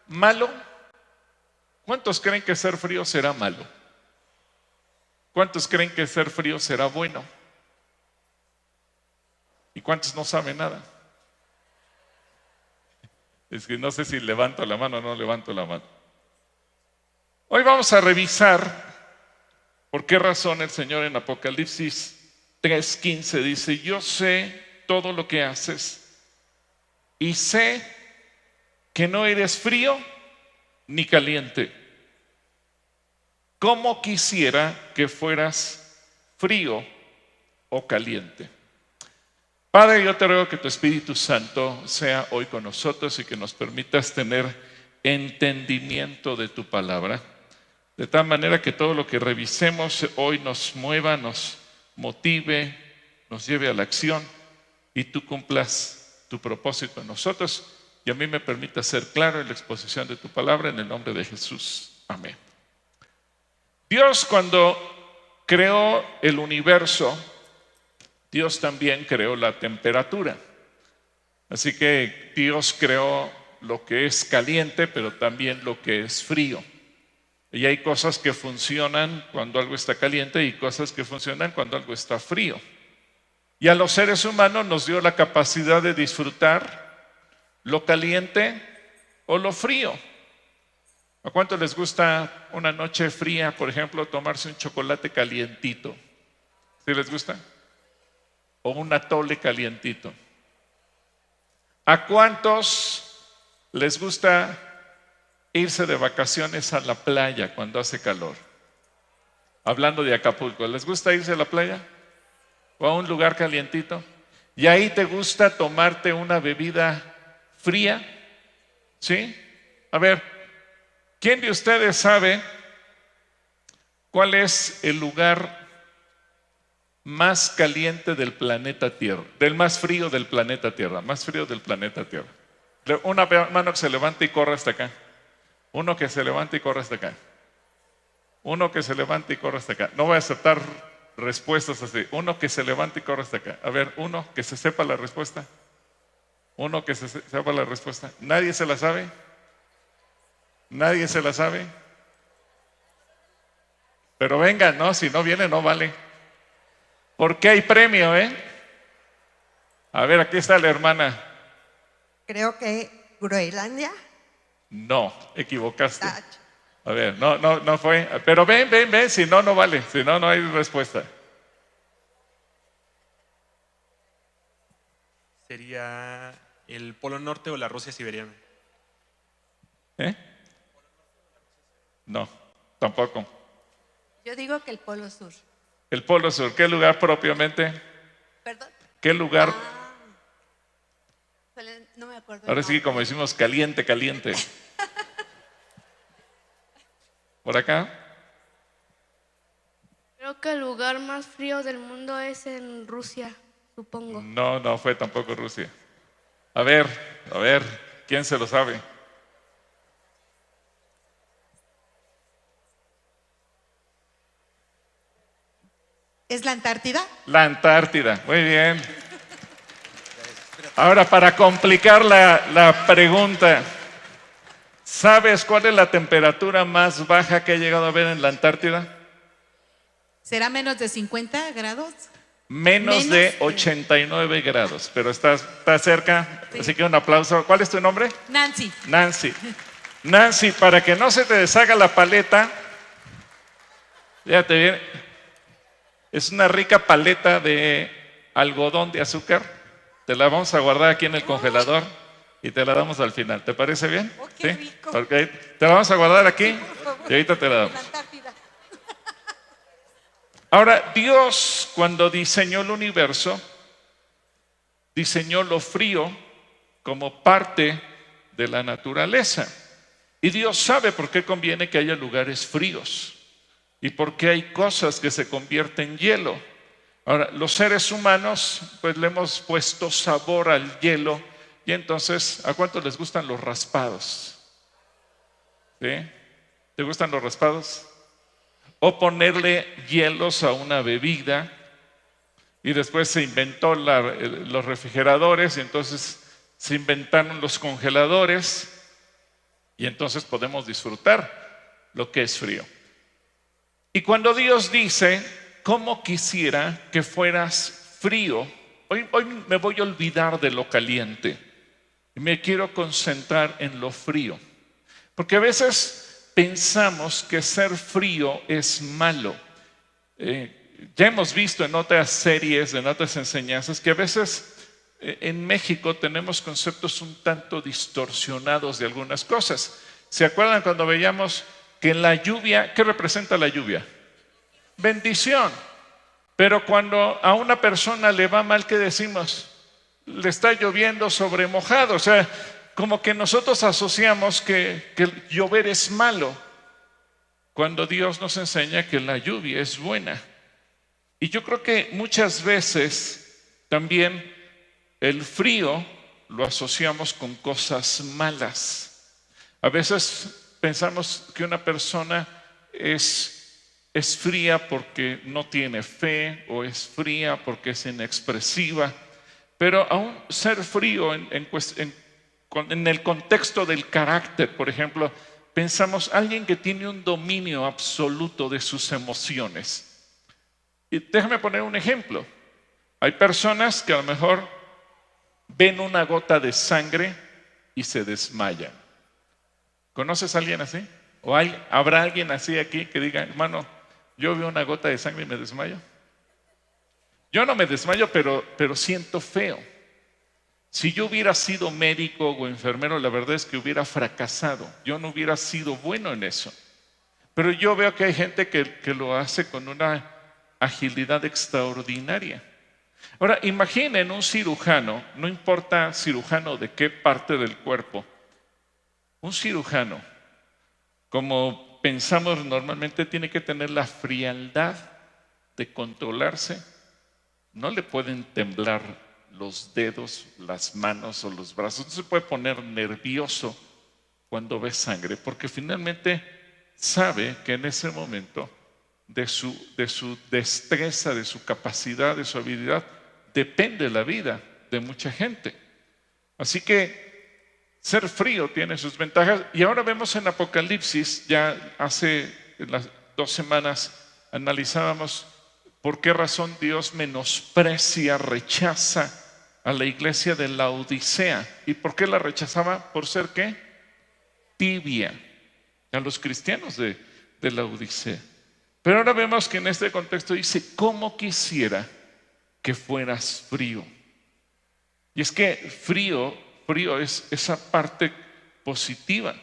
malo? ¿Cuántos creen que ser frío será malo? ¿Cuántos creen que ser frío será bueno? ¿Y cuántos no saben nada? Es que no sé si levanto la mano o no levanto la mano. Hoy vamos a revisar por qué razón el Señor en Apocalipsis 3:15 dice: yo sé todo lo que haces y sé que no eres frío ni caliente. ¿Cómo quisiera que fueras frío o caliente? Padre, yo te ruego que tu Espíritu Santo sea hoy con nosotros y que nos permitas tener entendimiento de tu palabra, de tal manera que todo lo que revisemos hoy nos mueva, nos motive, nos lleve a la acción y tú cumplas tu propósito en nosotros y a mí me permita ser claro en la exposición de tu palabra en el nombre de Jesús. Amén. Dios, cuando creó el universo, Dios también creó la temperatura. Así que Dios creó lo que es caliente, pero también lo que es frío. Y hay cosas que funcionan cuando algo está caliente y cosas que funcionan cuando algo está frío. Y a los seres humanos nos dio la capacidad de disfrutar lo caliente o lo frío. ¿A cuánto les gusta una noche fría, por ejemplo, tomarse un chocolate calientito? ¿Sí les gusta? O un atole calientito. ¿A cuántos les gusta irse de vacaciones a la playa cuando hace calor? Hablando de Acapulco, ¿les gusta irse a la playa? ¿O a un lugar calientito? ¿Y ahí te gusta tomarte una bebida fría? ¿Sí? A ver, ¿quién de ustedes sabe cuál es el lugar más caliente del planeta Tierra? Del más frío del planeta Tierra, más frío del planeta Tierra. Una mano que se levante y corra hasta acá. Uno que se levante y corra hasta acá. Uno que se levante y corra hasta acá. No voy a aceptar respuestas así. Uno que se levante y corra hasta acá. A ver, uno que se sepa la respuesta. Uno que se sepa la respuesta. ¿Nadie se la sabe? ¿Nadie se la sabe? Pero venga, no, si no viene no vale. Porque hay premio, ¿eh? A ver, aquí está la hermana. Creo que Groenlandia. No, equivocaste. A ver, no fue. Pero ven, si no, no vale. Si no, no hay respuesta. Sería el Polo Norte o la Rusia siberiana. ¿Eh? No, tampoco. Yo digo que el Polo Sur. El Polo Sur, ¿qué lugar propiamente? ¿Perdón? ¿Qué lugar? No me acuerdo. Ahora sí, como decimos, caliente, caliente. ¿Por acá? Creo que el lugar más frío del mundo es en Rusia, supongo. No fue tampoco Rusia. A ver, ¿quién se lo sabe? ¿Es la Antártida? La Antártida, muy bien. Ahora, para complicar la pregunta, ¿sabes cuál es la temperatura más baja que ha llegado a ver en la Antártida? ¿Será menos de 50 grados? Menos de 89 grados, pero está cerca, sí. Así que un aplauso. ¿Cuál es tu nombre? Nancy. Nancy, para que no se te deshaga la paleta, fíjate bien, es una rica paleta de algodón de azúcar. Te la vamos a guardar aquí en el congelador y te la damos al final. ¿Te parece bien? Oh, qué rico. Okay. Te la vamos a guardar aquí y ahorita te la damos. Ahora, Dios, cuando diseñó el universo, diseñó lo frío como parte de la naturaleza. Y Dios sabe por qué conviene que haya lugares fríos y por qué hay cosas que se convierten en hielo. Ahora, los seres humanos, pues le hemos puesto sabor al hielo y entonces, ¿a cuántos les gustan los raspados? ¿Sí? ¿Te gustan los raspados? O ponerle hielos a una bebida y después se inventó los refrigeradores y entonces se inventaron los congeladores Y entonces podemos disfrutar lo que es frío. Y cuando Dios dice, ¿cómo quisiera que fueras frío? Hoy me voy a olvidar de lo caliente y me quiero concentrar en lo frío. Porque a veces pensamos que ser frío es malo. Ya hemos visto en otras series, en otras enseñanzas, que a veces en México tenemos conceptos un tanto distorsionados de algunas cosas. ¿Se acuerdan cuando veíamos que la lluvia, qué representa la lluvia? Bendición. Pero cuando a una persona le va mal, ¿qué decimos? Le está lloviendo sobre mojado. O sea, como que nosotros asociamos que llover es malo, cuando Dios nos enseña que la lluvia es buena. Y yo creo que muchas veces también el frío lo asociamos con cosas malas. A veces pensamos que una persona es fría porque no tiene fe, o es fría porque es inexpresiva. Pero aún ser frío en el contexto del carácter, por ejemplo, pensamos alguien que tiene un dominio absoluto de sus emociones. Y déjame poner un ejemplo. Hay personas que a lo mejor ven una gota de sangre y se desmayan. ¿Conoces a alguien así? ¿O habrá alguien así aquí que diga, hermano, yo veo una gota de sangre y me desmayo? Yo no me desmayo, pero siento feo. Si yo hubiera sido médico o enfermero, la verdad es que hubiera fracasado. Yo no hubiera sido bueno en eso. Pero yo veo que hay gente que lo hace con una agilidad extraordinaria. Ahora, imaginen un cirujano, no importa cirujano de qué parte del cuerpo, un cirujano, como pensamos normalmente, tiene que tener la frialdad de controlarse. No le pueden temblar los dedos, las manos o los brazos. No se puede poner nervioso cuando ve sangre, porque finalmente sabe que en ese momento de su destreza, de su capacidad, de su habilidad, depende la vida de mucha gente. Así que ser frío tiene sus ventajas. Y ahora vemos en Apocalipsis, ya hace las 2 semanas analizábamos por qué razón Dios menosprecia, rechaza a la iglesia de Laodicea. ¿Y por qué la rechazaba? ¿Por ser qué? Tibia. A los cristianos de Laodicea. Pero ahora vemos que en este contexto dice, ¿cómo quisiera que fueras frío? Y es que frío es esa parte positiva.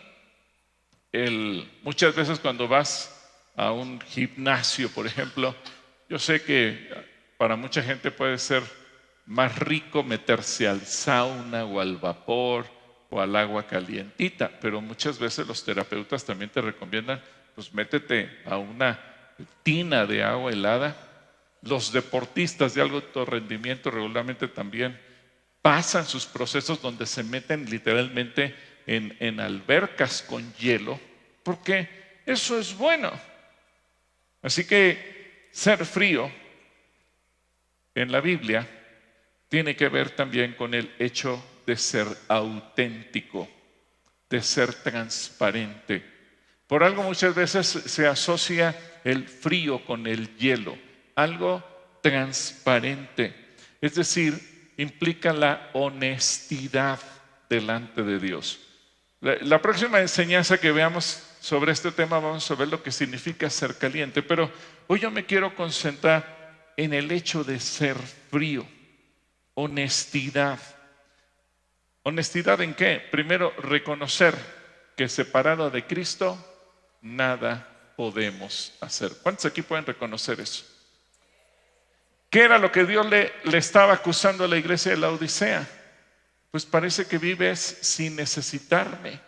Muchas veces cuando vas a un gimnasio, por ejemplo, yo sé que para mucha gente puede ser más rico meterse al sauna o al vapor o al agua calientita, pero muchas veces los terapeutas también te recomiendan, pues métete a una tina de agua helada. Los deportistas de alto rendimiento regularmente también pasan sus procesos donde se meten literalmente en albercas con hielo, porque eso es bueno. Así que ser frío en la Biblia tiene que ver también con el hecho de ser auténtico, de ser transparente. Por algo muchas veces se asocia el frío con el hielo, algo transparente, es decir, implica la honestidad delante de Dios. La próxima enseñanza que veamos sobre este tema vamos a ver lo que significa ser caliente, pero hoy yo me quiero concentrar en el hecho de ser frío, honestidad. ¿Honestidad en qué? Primero, reconocer que separado de Cristo, nada podemos hacer. ¿Cuántos aquí pueden reconocer eso? ¿Qué era lo que Dios le estaba acusando a la iglesia de Laodicea? Pues parece que vives sin necesitarme,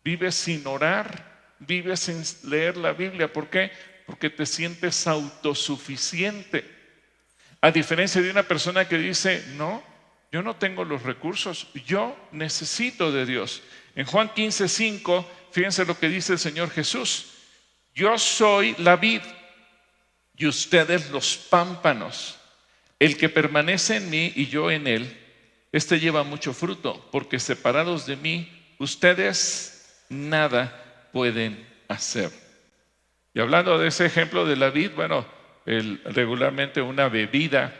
vives sin orar, vives sin leer la Biblia. ¿Por qué? Porque te sientes autosuficiente. A diferencia de una persona que dice, no, yo no tengo los recursos, yo necesito de Dios. En Juan 15:5, fíjense lo que dice el Señor Jesús. Yo soy la vid y ustedes los pámpanos. El que permanece en mí y yo en él, este lleva mucho fruto, porque separados de mí, ustedes nada pueden hacer. Y hablando de ese ejemplo de la vid, bueno, regularmente una bebida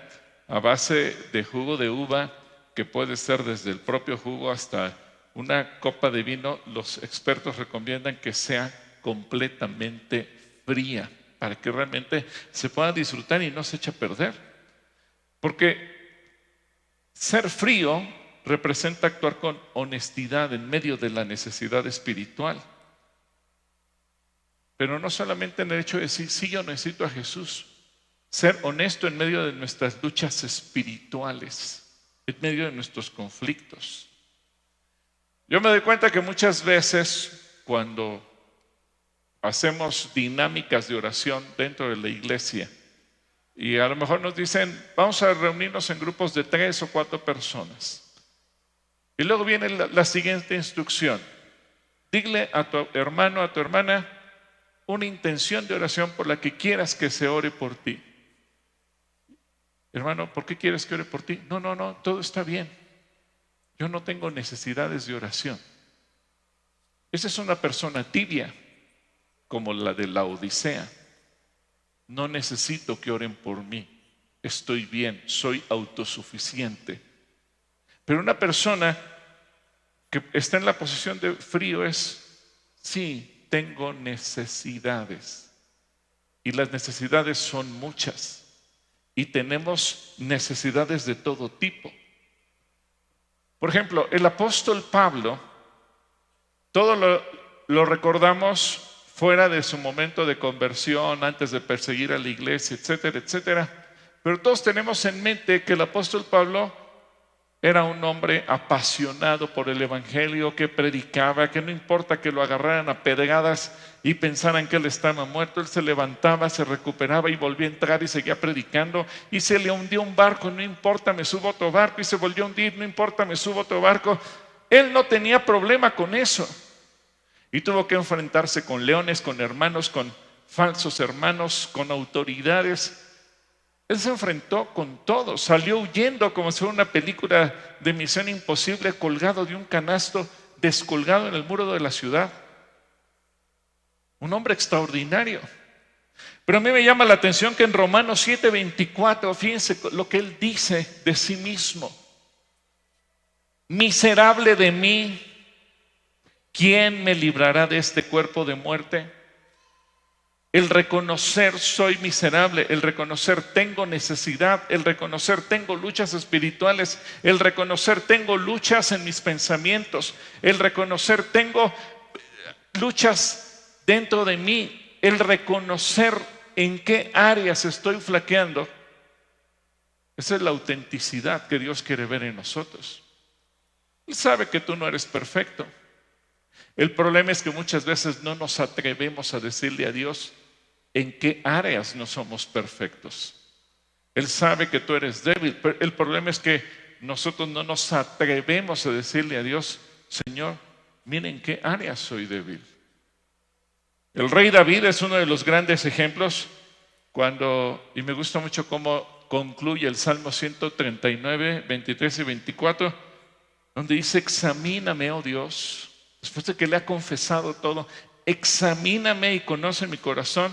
a base de jugo de uva, que puede ser desde el propio jugo hasta una copa de vino, los expertos recomiendan que sea completamente fría para que realmente se pueda disfrutar y no se eche a perder. Porque ser frío representa actuar con honestidad en medio de la necesidad espiritual. Pero no solamente en el hecho de decir, sí, yo necesito a Jesús. Ser honesto en medio de nuestras luchas espirituales, en medio de nuestros conflictos. Yo me doy cuenta que muchas veces cuando hacemos dinámicas de oración dentro de la iglesia y a lo mejor nos dicen, vamos a reunirnos en grupos de 3 o 4 personas. Y luego viene la siguiente instrucción. Dile a tu hermano, a tu hermana, una intención de oración por la que quieras que se ore por ti. Hermano, ¿por qué quieres que ore por ti? No, todo está bien. Yo no tengo necesidades de oración. Esa es una persona tibia, como la de la Odisea. No necesito que oren por mí. Estoy bien, soy autosuficiente. Pero una persona que está en la posición de frío es, sí, tengo necesidades. Y las necesidades son muchas. Y tenemos necesidades de todo tipo. Por ejemplo, el apóstol Pablo, todo lo recordamos fuera de su momento de conversión, antes de perseguir a la iglesia, etcétera, etcétera. Pero todos tenemos en mente que el apóstol Pablo era un hombre apasionado por el evangelio, que predicaba, que no importa que lo agarraran a pedradas y pensaran que él estaba muerto, él se levantaba, se recuperaba y volvía a entrar y seguía predicando. Y se le hundió un barco, no importa, me subo a otro barco, y se volvió a hundir, no importa, me subo a otro barco. Él no tenía problema con eso. Y tuvo que enfrentarse con leones, con hermanos, con falsos hermanos, con autoridades. Él se enfrentó con todo, salió huyendo como si fuera una película de Misión Imposible, colgado de un canasto, descolgado en el muro de la ciudad. Un hombre extraordinario. Pero a mí me llama la atención que en Romanos 7:24, fíjense lo que él dice de sí mismo. Miserable de mí, ¿quién me librará de este cuerpo de muerte? El reconocer soy miserable, el reconocer tengo necesidad, el reconocer tengo luchas espirituales, el reconocer tengo luchas en mis pensamientos, el reconocer tengo luchas dentro de mí, el reconocer en qué áreas estoy flaqueando. Esa es la autenticidad que Dios quiere ver en nosotros. Él sabe que tú no eres perfecto. El problema es que muchas veces no nos atrevemos a decirle a Dios en qué áreas no somos perfectos. Él sabe que tú eres débil, pero el problema es que nosotros no nos atrevemos a decirle a Dios, Señor, miren en qué áreas soy débil. El rey David es uno de los grandes ejemplos y me gusta mucho cómo concluye el Salmo 139, 23 y 24, donde dice, examíname, oh Dios, después de que le ha confesado todo, examíname y conoce mi corazón,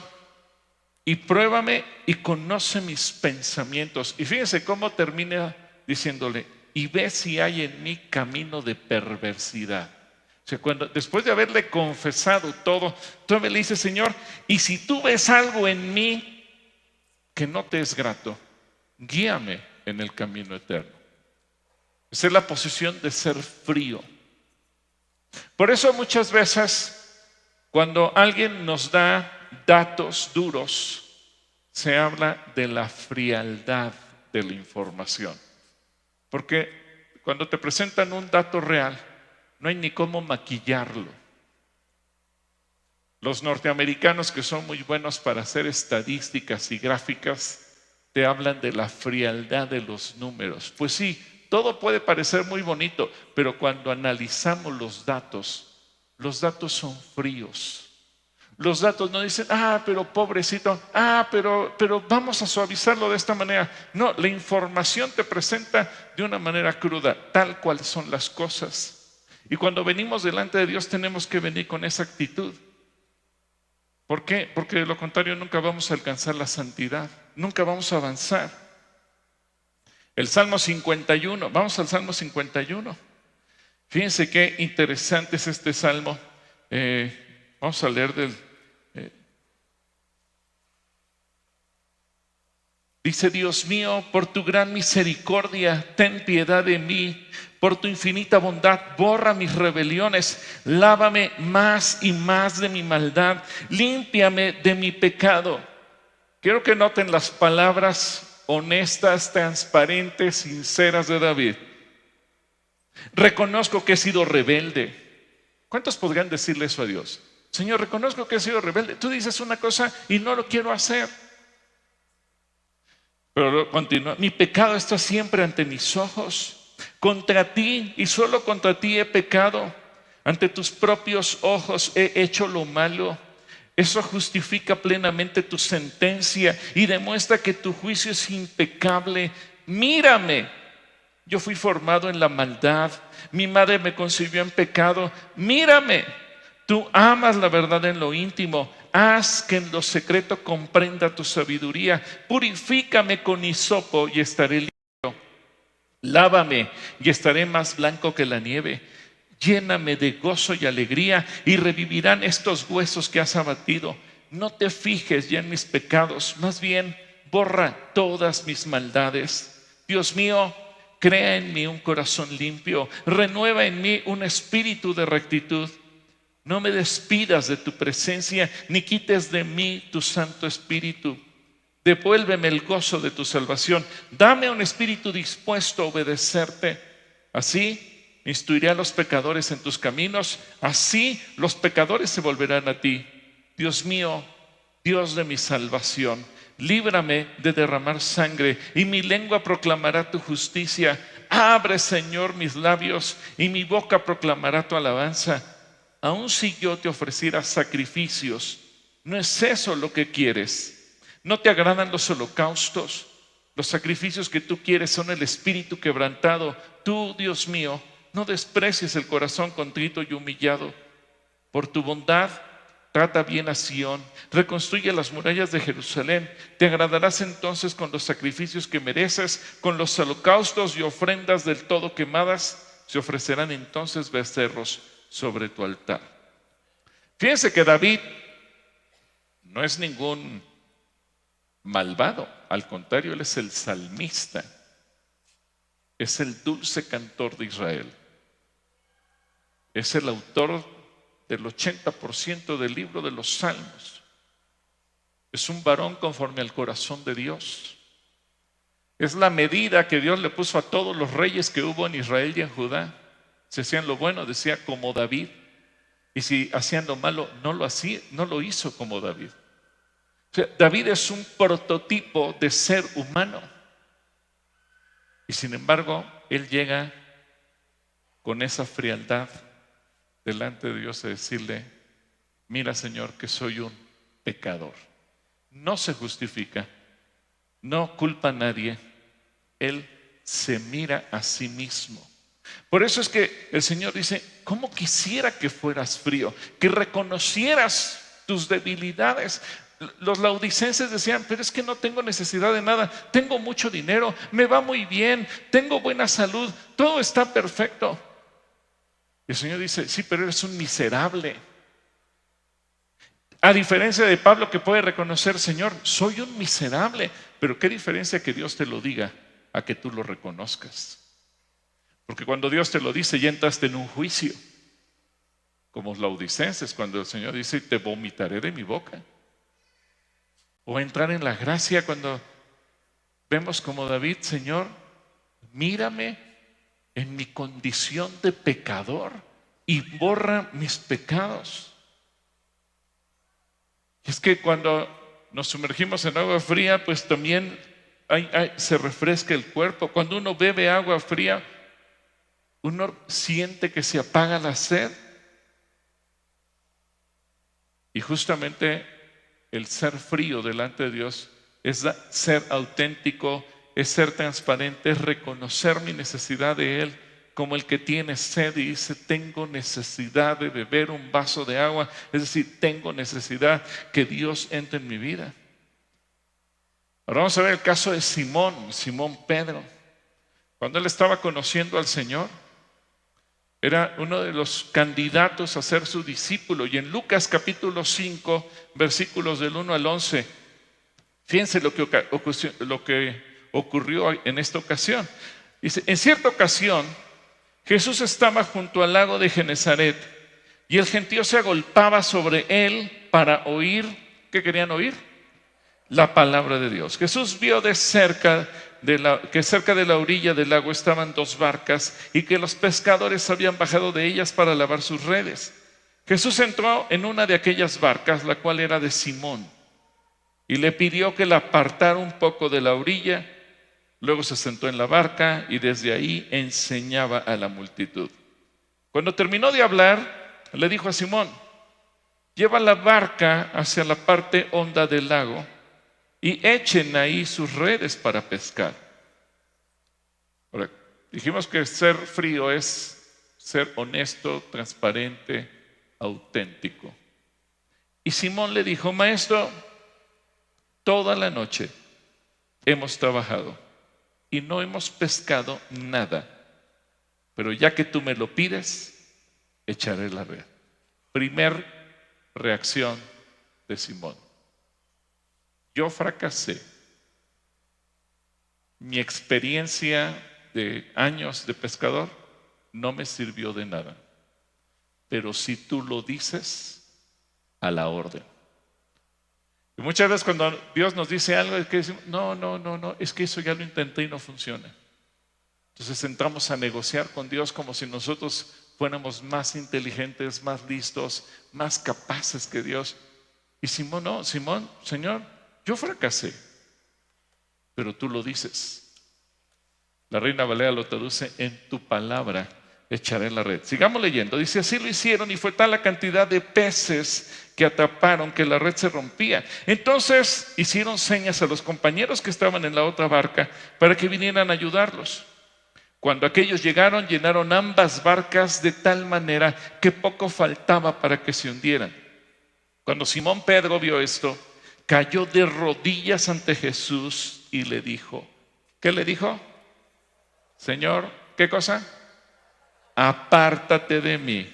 y pruébame y conoce mis pensamientos. Y fíjense cómo termina diciéndole, y ve si hay en mí camino de perversidad. O sea, después de haberle confesado todo, todavía le dice, Señor, y si tú ves algo en mí que no te es grato, guíame en el camino eterno. Esa es la posición de ser frío. Por eso muchas veces cuando alguien nos da datos duros, se habla de la frialdad de la información. Porque cuando te presentan un dato real, no hay ni cómo maquillarlo. Los norteamericanos, que son muy buenos para hacer estadísticas y gráficas, te hablan de la frialdad de los números. Pues sí, todo puede parecer muy bonito, pero cuando analizamos los datos son fríos. Los datos no dicen, pero pobrecito, pero vamos a suavizarlo de esta manera. No, la información te presenta de una manera cruda, tal cual son las cosas. Y cuando venimos delante de Dios tenemos que venir con esa actitud. ¿Por qué? Porque de lo contrario nunca vamos a alcanzar la santidad, nunca vamos a avanzar. El Salmo 51, vamos al Salmo 51. Fíjense qué interesante es este Salmo. Vamos a leer del... Dice: Dios mío, por tu gran misericordia, ten piedad de mí. Por tu infinita bondad, borra mis rebeliones. Lávame más y más de mi maldad. Límpiame de mi pecado. Quiero que noten las palabras honestas, transparentes, sinceras de David. Reconozco que he sido rebelde. ¿Cuántos podrían decirle eso a Dios? Señor, reconozco que he sido rebelde. Tú dices una cosa y no lo quiero hacer. Pero continúa: mi pecado está siempre ante mis ojos. Contra ti y solo contra ti he pecado. Ante tus propios ojos he hecho lo malo. Eso justifica plenamente tu sentencia y demuestra que tu juicio es impecable. Mírame, yo fui formado en la maldad. Mi madre me concibió en pecado. Mírame, tú amas la verdad en lo íntimo. Haz que en lo secreto comprenda tu sabiduría. Purifícame con hisopo y estaré limpio. Lávame y estaré más blanco que la nieve. Lléname de gozo y alegría y revivirán estos huesos que has abatido. No te fijes ya en mis pecados, más bien borra todas mis maldades. Dios mío, crea en mí un corazón limpio. Renueva en mí un espíritu de rectitud. No me despidas de tu presencia, ni quites de mí tu Santo Espíritu. Devuélveme el gozo de tu salvación. Dame un espíritu dispuesto a obedecerte. Así instruiré a los pecadores en tus caminos. Así los pecadores se volverán a ti. Dios mío, Dios de mi salvación, líbrame de derramar sangre y mi lengua proclamará tu justicia. Abre, Señor, mis labios y mi boca proclamará tu alabanza. Aun si yo te ofreciera sacrificios, no es eso lo que quieres. No te agradan los holocaustos. Los sacrificios que tú quieres son el espíritu quebrantado. Tú, Dios mío, no desprecies el corazón contrito y humillado. Por tu bondad, trata bien a Sión. Reconstruye las murallas de Jerusalén. Te agradarás entonces con los sacrificios que mereces. Con los holocaustos y ofrendas del todo quemadas, se ofrecerán entonces becerros sobre tu altar. Fíjense que David no es ningún malvado, al contrario, él es el salmista, es el dulce cantor de Israel, es el autor del 80% del libro de los Salmos, es un varón conforme al corazón de Dios, es la medida que Dios le puso a todos los reyes que hubo en Israel y en Judá. Si hacían lo bueno, decía como David, y si hacían lo malo, no lo hizo como David. O sea, David es un prototipo de ser humano. Y sin embargo, él llega con esa frialdad delante de Dios a decirle: mira, Señor, que soy un pecador. No se justifica, no culpa a nadie. Él se mira a sí mismo. Por eso es que el Señor dice: ¿cómo quisiera que fueras frío? Que reconocieras tus debilidades. Los laodicenses decían: pero es que no tengo necesidad de nada, tengo mucho dinero, me va muy bien, tengo buena salud, todo está perfecto. Y el Señor dice: sí, pero eres un miserable. A diferencia de Pablo, que puede reconocer: Señor, soy un miserable. Pero qué diferencia que Dios te lo diga a que tú lo reconozcas. Porque cuando Dios te lo dice, ya entraste en un juicio, como los laodicenses, cuando el Señor dice: te vomitaré de mi boca. O entrar en la gracia cuando vemos como David: Señor, mírame en mi condición de pecador y borra mis pecados. Y es que cuando nos sumergimos en agua fría, pues también se refresca el cuerpo. Cuando uno bebe agua fría, uno siente que se apaga la sed. Y justamente el ser frío delante de Dios es ser auténtico, es ser transparente, es reconocer mi necesidad de Él como el que tiene sed y dice, tengo necesidad de beber un vaso de agua. Es decir, tengo necesidad que Dios entre en mi vida. Ahora vamos a ver el caso de Simón Pedro. Cuando él estaba conociendo al Señor, era uno de los candidatos a ser su discípulo. Y en Lucas capítulo 5, versículos del 1 al 11, fíjense lo que ocurrió en esta ocasión. Dice, en cierta ocasión, Jesús estaba junto al lago de Genesaret y el gentío se agolpaba sobre él para oír. ¿Qué querían oír? La palabra de Dios. Jesús vio que cerca de la orilla del lago estaban dos barcas y que los pescadores habían bajado de ellas para lavar sus redes. Jesús entró en una de aquellas barcas, la cual era de Simón, y le pidió que la apartara un poco de la orilla. Luego se sentó en la barca y desde ahí enseñaba a la multitud. Cuando terminó de hablar, le dijo a Simón, lleva la barca hacia la parte honda del lago y echen ahí sus redes para pescar. Ahora, dijimos que ser frío es ser honesto, transparente, auténtico. Y Simón le dijo, maestro, toda la noche hemos trabajado y no hemos pescado nada, pero ya que tú me lo pides, echaré la red. Primer reacción de Simón. Yo fracasé. Mi experiencia de años de pescador no me sirvió de nada, pero si tú lo dices, a la orden. Y muchas veces cuando Dios nos dice algo, es que decimos, no, es que eso ya lo intenté y no funciona. Entonces entramos a negociar con Dios como si nosotros fuéramos más inteligentes, más listos, más capaces que Dios. Y Simón, no, Simón, Señor, yo fracasé, pero tú lo dices. La Reina Valera lo traduce, en tu palabra echaré la red. Sigamos leyendo. Dice, así lo hicieron y fue tal la cantidad de peces que atraparon que la red se rompía. Entonces hicieron señas a los compañeros que estaban en la otra barca para que vinieran a ayudarlos. Cuando aquellos llegaron, llenaron ambas barcas de tal manera que poco faltaba para que se hundieran. Cuando Simón Pedro vio esto, cayó de rodillas ante Jesús y le dijo, ¿qué le dijo? Señor, ¿qué cosa? Apártate de mí,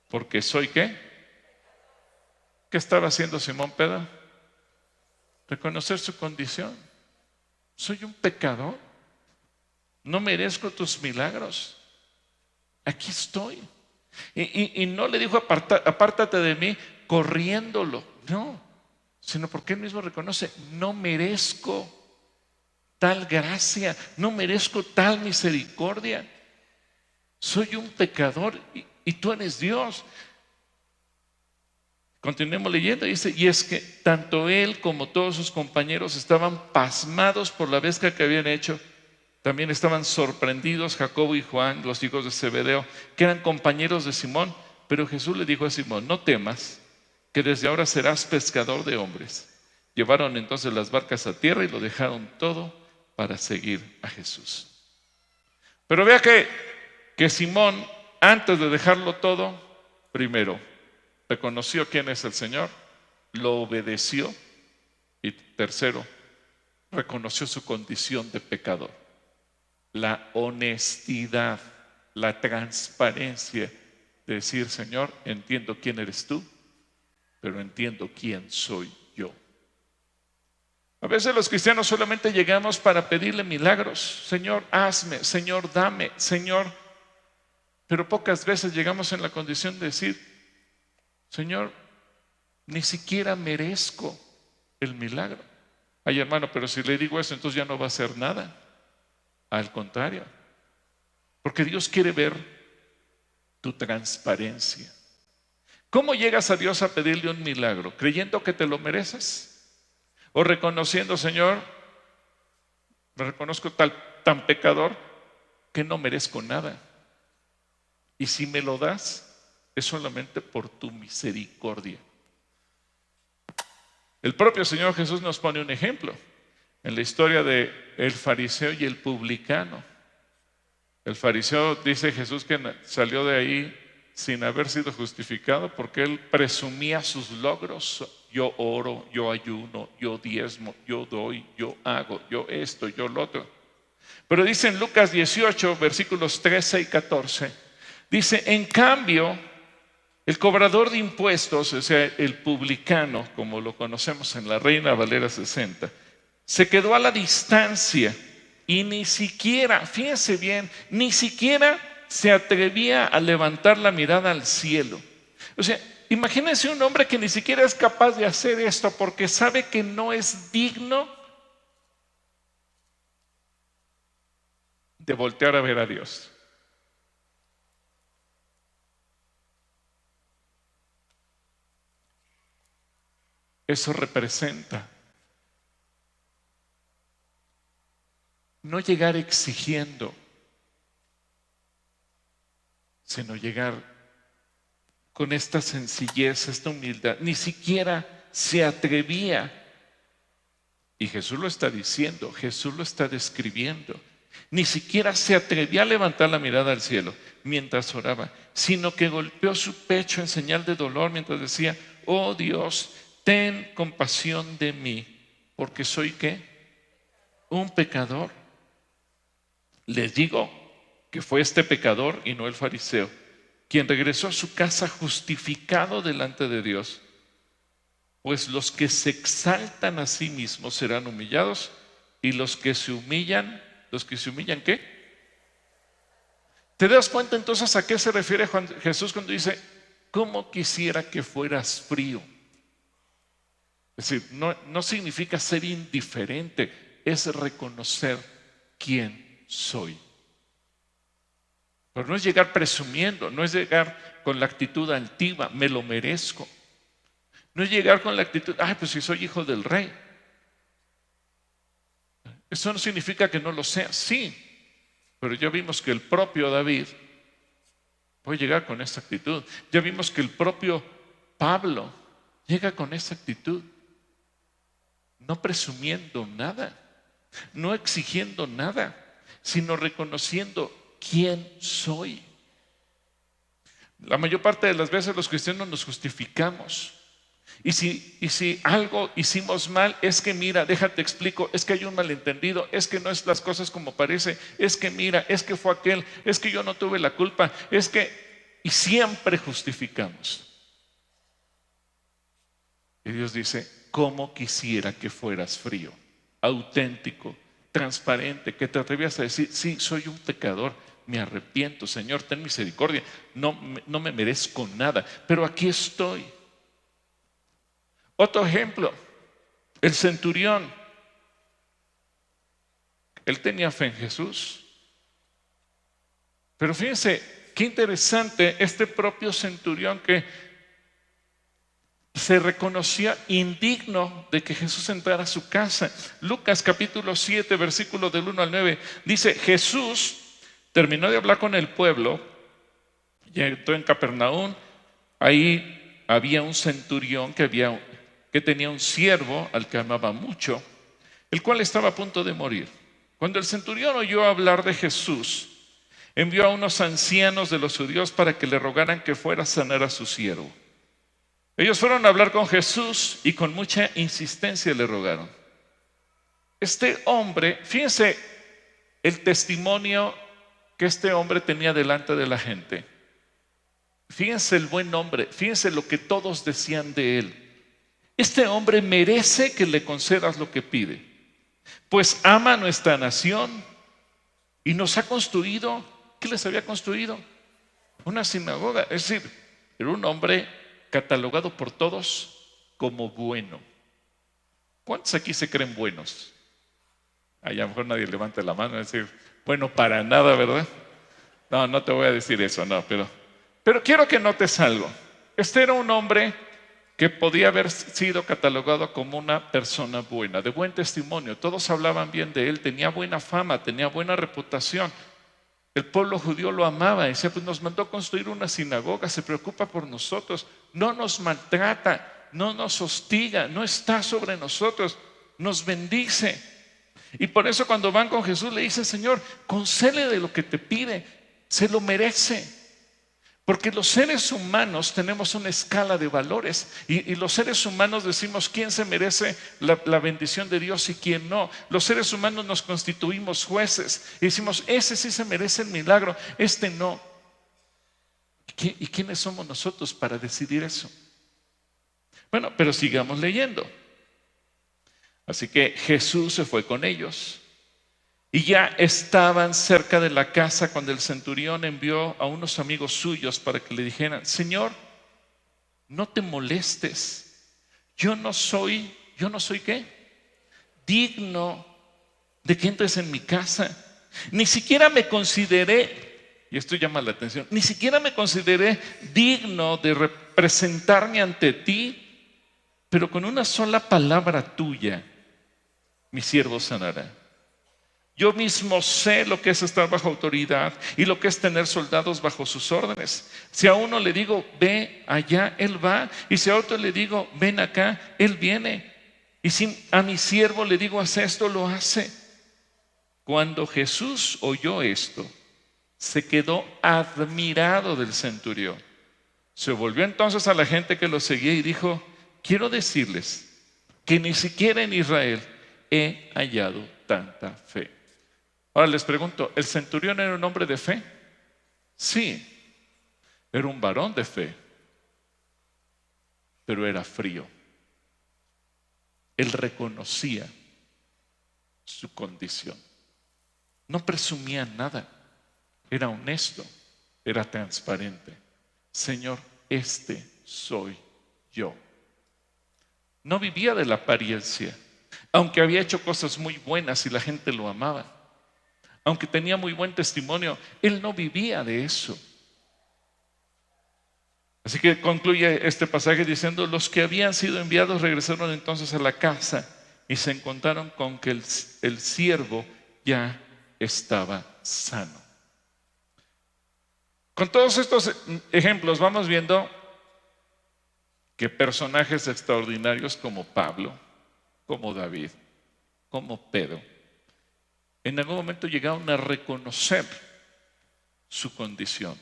porque soy ¿qué? ¿Qué estaba haciendo Simón Pedro? Reconocer su condición. Soy un pecador. No merezco tus milagros. Aquí estoy. Y no le dijo apártate de mí corriéndolo. No, sino porque él mismo reconoce, no merezco tal gracia, no merezco tal misericordia. Soy un pecador y tú eres Dios. Continuemos leyendo, dice, y es que tanto él como todos sus compañeros estaban pasmados por la pesca que habían hecho. También estaban sorprendidos Jacobo y Juan, los hijos de Zebedeo, que eran compañeros de Simón. Pero Jesús le dijo a Simón, no temas, que desde ahora serás pescador de hombres. Llevaron entonces las barcas a tierra y lo dejaron todo para seguir a Jesús. Pero vea que Simón, antes de dejarlo todo, primero reconoció quién es el Señor, lo obedeció y tercero, reconoció su condición de pecador. La honestidad, la transparencia de decir, Señor, entiendo quién eres tú, pero entiendo quién soy yo. A veces los cristianos solamente llegamos para pedirle milagros. Señor, hazme, Señor, dame, Señor. Pero pocas veces llegamos en la condición de decir, Señor, ni siquiera merezco el milagro. Ay, hermano, pero si le digo eso, entonces ya no va a hacer nada. Al contrario, porque Dios quiere ver tu transparencia. ¿Cómo llegas a Dios a pedirle un milagro? ¿Creyendo que te lo mereces? ¿O reconociendo, Señor, me reconozco tan pecador que no merezco nada? Y si me lo das, es solamente por tu misericordia. El propio Señor Jesús nos pone un ejemplo en la historia de el fariseo y el publicano. El fariseo, dice Jesús, que salió de ahí sin haber sido justificado porque él presumía sus logros. Yo oro, yo ayuno, yo diezmo, yo doy, yo hago, yo esto, yo lo otro. Pero dice en Lucas 18, versículos 13 y 14, dice, en cambio, el cobrador de impuestos, o sea, el publicano, como lo conocemos en la Reina Valera 60, se quedó a la distancia y ni siquiera, fíjense bien, ni siquiera se atrevía a levantar la mirada al cielo. O sea, imagínense un hombre que ni siquiera es capaz de hacer esto porque sabe que no es digno de voltear a ver a Dios. Eso representa no llegar exigiendo, sino llegar con esta sencillez, esta humildad. Ni siquiera se atrevía. Y Jesús lo está diciendo, Jesús lo está describiendo. Ni siquiera se atrevía a levantar la mirada al cielo mientras oraba, sino que golpeó su pecho en señal de dolor mientras decía, oh Dios, ten compasión de mí, porque soy ¿qué? Un pecador. Les digo que fue este pecador y no el fariseo, quien regresó a su casa justificado delante de Dios. Pues los que se exaltan a sí mismos serán humillados, y los que se humillan, ¿qué? ¿Te das cuenta entonces a qué se refiere Jesús cuando dice, cómo quisiera que fueras frío? Es decir, no significa ser indiferente, es reconocer quién soy. Pero no es llegar presumiendo, no es llegar con la actitud altiva, me lo merezco. No es llegar con la actitud, ay, pues si soy hijo del rey. Eso no significa que no lo sea, sí. Pero ya vimos que el propio David puede llegar con esa actitud. Ya vimos que el propio Pablo llega con esa actitud. No presumiendo nada, no exigiendo nada, sino reconociendo quién soy. La mayor parte de las veces los cristianos nos justificamos. Y si algo hicimos mal, es que mira, déjate explico, es que hay un malentendido, es que no es las cosas como parece, es que mira, es que fue aquel, es que yo no tuve la culpa, es que, y siempre justificamos. Y Dios dice, cómo quisiera que fueras frío, auténtico, transparente, que te atrevieras a decir, sí, soy un pecador, me arrepiento, Señor, ten misericordia, no me merezco nada, pero aquí estoy. Otro ejemplo, el centurión. Él tenía fe en Jesús. Pero fíjense, qué interesante este propio centurión que se reconocía indigno de que Jesús entrara a su casa. Lucas capítulo 7, versículos del 1 al 9, dice, Jesús terminó de hablar con el pueblo, y entró en Capernaum. Ahí había un centurión que tenía un siervo al que amaba mucho, el cual estaba a punto de morir. Cuando el centurión oyó hablar de Jesús, envió a unos ancianos de los judíos para que le rogaran que fuera a sanar a su siervo. Ellos fueron a hablar con Jesús y con mucha insistencia le rogaron. Este hombre, fíjense el testimonio que este hombre tenía delante de la gente. Fíjense el buen hombre, fíjense lo que todos decían de él. Este hombre merece que le concedas lo que pide, pues ama a nuestra nación y nos ha construido. ¿Qué les había construido? Una sinagoga. Es decir, era un hombre catalogado por todos como bueno. ¿Cuántos aquí se creen buenos? A lo mejor nadie levanta la mano y decir, bueno, para nada, ¿verdad? No te voy a decir eso, no, pero quiero que notes algo. Este era un hombre que podía haber sido catalogado como una persona buena, de buen testimonio. Todos hablaban bien de él, tenía buena fama, tenía buena reputación. El pueblo judío lo amaba, decía, pues nos mandó construir una sinagoga, se preocupa por nosotros, no nos maltrata, no nos hostiga, no está sobre nosotros, nos bendice. Y por eso cuando van con Jesús le dicen: Señor, concédele de lo que te pide, se lo merece. Porque los seres humanos tenemos una escala de valores y los seres humanos decimos quién se merece la bendición de Dios y quién no. Los seres humanos nos constituimos jueces y decimos: ese sí se merece el milagro, este no. ¿Y quiénes somos nosotros para decidir eso? Bueno, pero sigamos leyendo. Así que Jesús se fue con ellos. Y ya estaban cerca de la casa cuando el centurión envió a unos amigos suyos para que le dijeran: Señor, no te molestes. Yo no soy ¿qué? Digno de que entres en mi casa. Ni siquiera me consideré, y esto llama la atención, ni siquiera me consideré digno de representarme ante ti, pero con una sola palabra tuya, mi siervo sanará. Yo mismo sé lo que es estar bajo autoridad y lo que es tener soldados bajo sus órdenes. Si a uno le digo: ve allá, él va. Y si a otro le digo: ven acá, él viene. Y si a mi siervo le digo: haz esto, lo hace. Cuando Jesús oyó esto, se quedó admirado del centurión. Se volvió entonces a la gente que lo seguía y dijo: quiero decirles que ni siquiera en Israel he hallado tanta fe. Ahora les pregunto, ¿el centurión era un hombre de fe? Sí, era un varón de fe, pero era frío. Él reconocía su condición. No presumía nada, era honesto, era transparente. Señor, este soy yo. No vivía de la apariencia, aunque había hecho cosas muy buenas y la gente lo amaba. Aunque tenía muy buen testimonio, él no vivía de eso. Así que concluye este pasaje diciendo: los que habían sido enviados regresaron entonces a la casa y se encontraron con que el siervo ya estaba sano. Con todos estos ejemplos vamos viendo que personajes extraordinarios como Pablo, como David, como Pedro, en algún momento llegaron a reconocer su condición.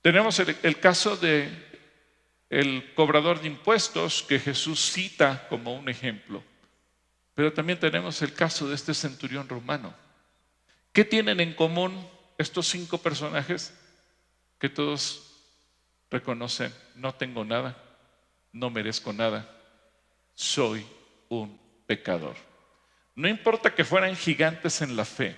Tenemos el caso de el cobrador de impuestos que Jesús cita como un ejemplo, pero también tenemos el caso de este centurión romano. ¿Qué tienen en común estos 5 personajes? Que todos reconocen: no tengo nada, no merezco nada, soy un pecador. No importa que fueran gigantes en la fe,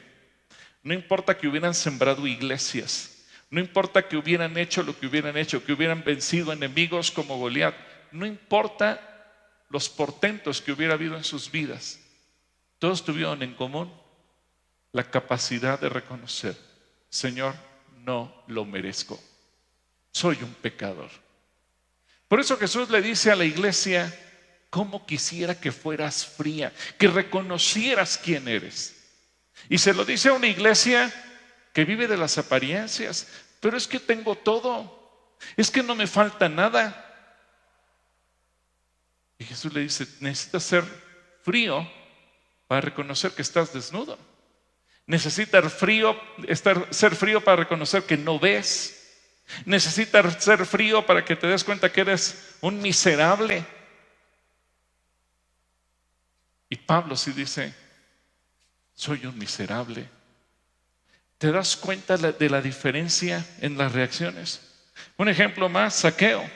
no importa que hubieran sembrado iglesias, no importa que hubieran hecho lo que hubieran hecho, que hubieran vencido enemigos como Goliat, no importa los portentos que hubiera habido en sus vidas, todos tuvieron en común la capacidad de reconocer: Señor, no lo merezco, soy un pecador. Por eso Jesús le dice a la iglesia: cómo quisiera que fueras fría, que reconocieras quién eres. Y se lo dice a una iglesia que vive de las apariencias. Pero es que tengo todo, es que no me falta nada. Y Jesús le dice: necesitas ser frío para reconocer que estás desnudo. Necesitas ser frío para reconocer que no ves. Necesitas ser frío para que te des cuenta que eres un miserable. Y Pablo sí dice: soy un miserable. ¿Te das cuenta de la diferencia en las reacciones? Un ejemplo más: Zaqueo.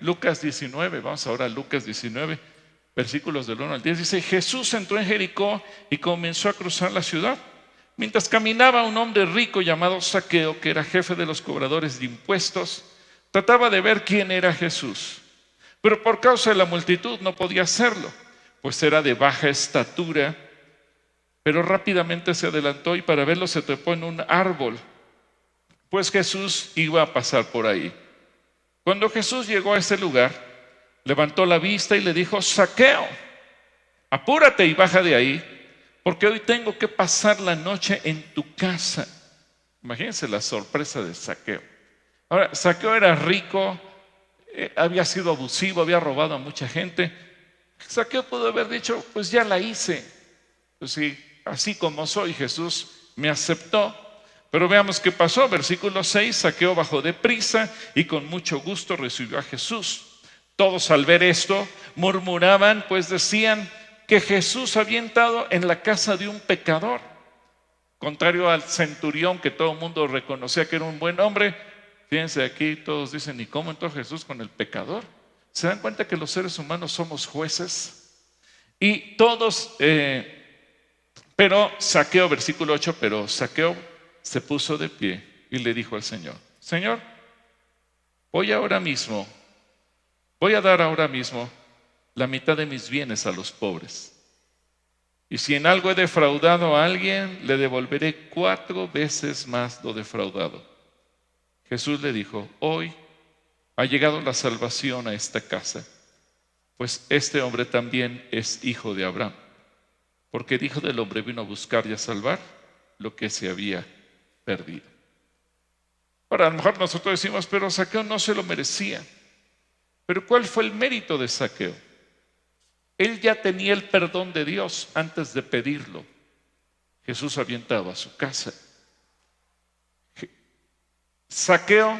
Lucas 19, vamos ahora a Lucas 19, versículos del 1 al 10. Dice: Jesús entró en Jericó y comenzó a cruzar la ciudad. Mientras caminaba, un hombre rico llamado Zaqueo, que era jefe de los cobradores de impuestos, trataba de ver quién era Jesús. Pero por causa de la multitud no podía hacerlo, pues era de baja estatura. Pero rápidamente se adelantó y para verlo se trepó en un árbol, pues Jesús iba a pasar por ahí. Cuando Jesús llegó a ese lugar, levantó la vista y le dijo: Zaqueo, apúrate y baja de ahí, porque hoy tengo que pasar la noche en tu casa. Imagínense la sorpresa de Zaqueo. Ahora, Zaqueo era rico, había sido abusivo, había robado a mucha gente. Zaqueo pudo haber dicho: pues ya la hice, Pues sí, así como soy, Jesús me aceptó. Pero veamos qué pasó. Versículo 6, Zaqueo bajó deprisa y con mucho gusto recibió a Jesús. Todos al ver esto murmuraban, pues decían que Jesús había entrado en la casa de un pecador. Contrario al centurión, que todo el mundo reconocía que era un buen hombre, fíjense aquí, todos dicen, ¿y cómo entró Jesús con el pecador? ¿Se dan cuenta que los seres humanos somos jueces? Y todos, pero Zaqueo, versículo 8, pero Zaqueo se puso de pie y le dijo al Señor, Señor, voy a dar ahora mismo la mitad de mis bienes a los pobres. Y si en algo he defraudado a alguien, le devolveré 4 veces más lo defraudado. Jesús le dijo, hoy ha llegado la salvación a esta casa, pues este hombre también es hijo de Abraham, porque el Hijo del Hombre vino a buscar y a salvar lo que se había perdido. Ahora, a lo mejor nosotros decimos, pero Zaqueo no se lo merecía. Pero ¿cuál fue el mérito de Zaqueo? Él ya tenía el perdón de Dios antes de pedirlo. Jesús había entrado a su casa. Zaqueo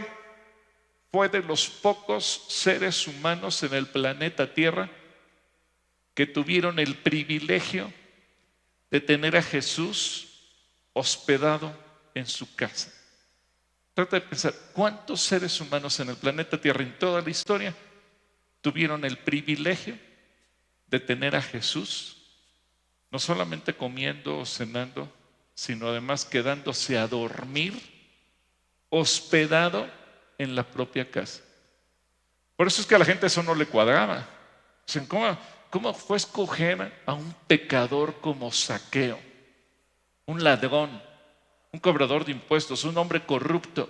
fue de los pocos seres humanos en el planeta Tierra que tuvieron el privilegio de tener a Jesús hospedado en su casa. Trata de pensar, ¿cuántos seres humanos en el planeta Tierra, en toda la historia, tuvieron el privilegio de tener a Jesús, no solamente comiendo o cenando, sino además quedándose a dormir, hospedado en la propia casa? Por eso es que a la gente eso no le cuadraba. Dicen, ¿cómo fue escoger a un pecador como Zaqueo? Un ladrón, un cobrador de impuestos, un hombre corrupto.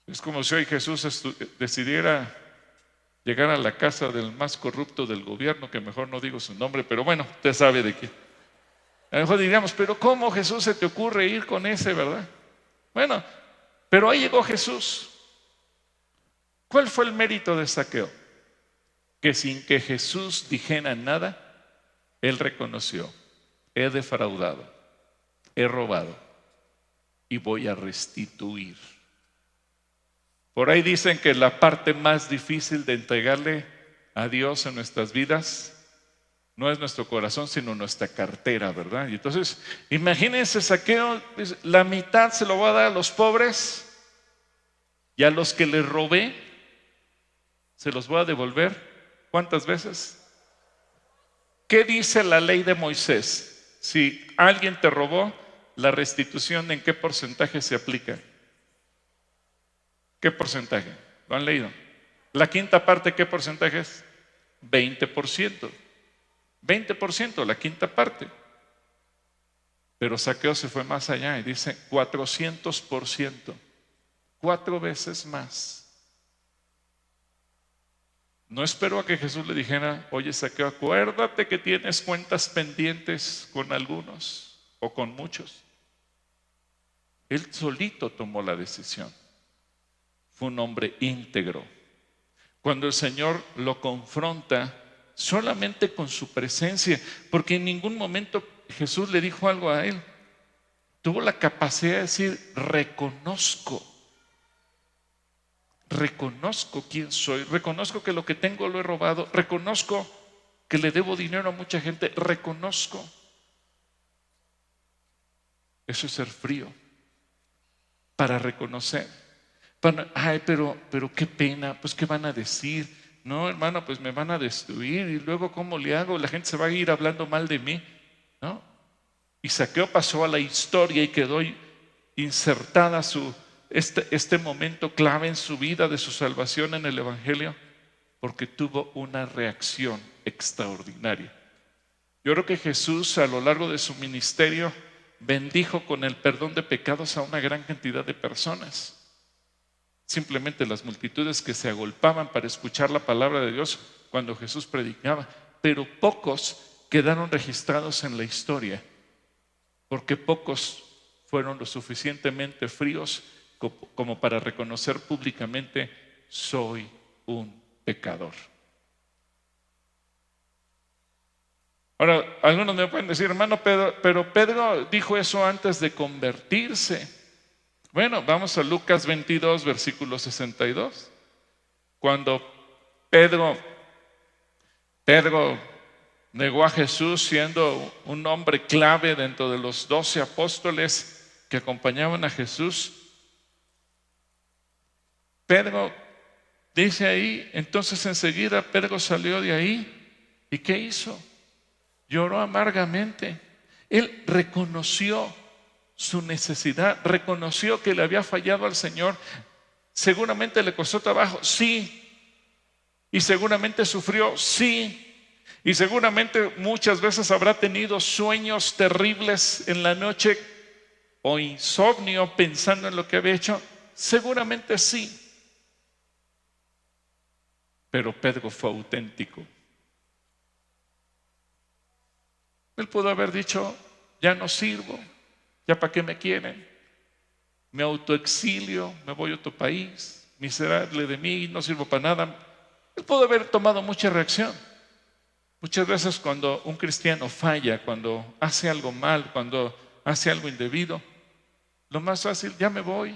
Es como si hoy Jesús decidiera llegar a la casa del más corrupto del gobierno, que mejor no digo su nombre, pero bueno, usted sabe de quién. A lo mejor diríamos, pero ¿cómo, Jesús, se te ocurre ir con ese, verdad? Bueno, pero ahí llegó Jesús. ¿Cuál fue el mérito de Zaqueo? Que sin que Jesús dijera nada, él reconoció, he defraudado, he robado y voy a restituir. Por ahí dicen que la parte más difícil de entregarle a Dios en nuestras vidas no es nuestro corazón, sino nuestra cartera, ¿verdad? Y entonces, imagínense, Zaqueo, la mitad se lo voy a dar a los pobres y a los que les robé, se los voy a devolver. ¿Cuántas veces? ¿Qué dice la ley de Moisés? Si alguien te robó, la restitución, ¿en qué porcentaje se aplica? ¿Qué porcentaje? ¿Lo han leído? La quinta parte, ¿qué porcentaje es? 20%. 20%, la quinta parte. Pero Zaqueo se fue más allá y dice 400%. 4 veces más. No esperó a que Jesús le dijera, oye Zaqueo, acuérdate que tienes cuentas pendientes con algunos o con muchos. Él solito tomó la decisión. Fue un hombre íntegro. Cuando el Señor lo confronta, solamente con su presencia, porque en ningún momento Jesús le dijo algo a él. Tuvo la capacidad de decir, reconozco quién soy, reconozco que lo que tengo lo he robado, reconozco que le debo dinero a mucha gente, reconozco. Eso es ser frío, para reconocer. Ay, pero qué pena, pues qué van a decir. No, hermano, pues me van a destruir y luego ¿cómo le hago? La gente se va a ir hablando mal de mí, ¿no? Y Zaqueo pasó a la historia y quedó insertada este momento clave en su vida de su salvación en el Evangelio, porque tuvo una reacción extraordinaria. Yo creo que Jesús a lo largo de su ministerio bendijo con el perdón de pecados a una gran cantidad de personas. Simplemente las multitudes que se agolpaban para escuchar la palabra de Dios cuando Jesús predicaba, pero pocos quedaron registrados en la historia, porque pocos fueron lo suficientemente fríos como para reconocer públicamente, soy un pecador. Ahora, algunos me pueden decir, hermano Pedro, pero Pedro dijo eso antes de convertirse. Bueno, vamos a Lucas 22, versículo 62. Cuando Pedro negó a Jesús siendo un hombre clave dentro de los 12 apóstoles que acompañaban a Jesús. Pedro dice ahí, entonces enseguida Pedro salió de ahí. ¿Y qué hizo? Lloró amargamente. Él reconoció su necesidad, reconoció que le había fallado al Señor. Seguramente le costó trabajo, sí. Y seguramente sufrió, sí. Y seguramente muchas veces habrá tenido sueños terribles en la noche o insomnio pensando en lo que había hecho. Seguramente sí. Pero Pedro fue auténtico. Él pudo haber dicho, ya no sirvo, ya para qué me quieren, me autoexilio, me voy a otro país, miserable de mí, no sirvo para nada. Él pudo haber tomado mucha reacción. Muchas veces cuando un cristiano falla, cuando hace algo mal, cuando hace algo indebido, lo más fácil, ya me voy.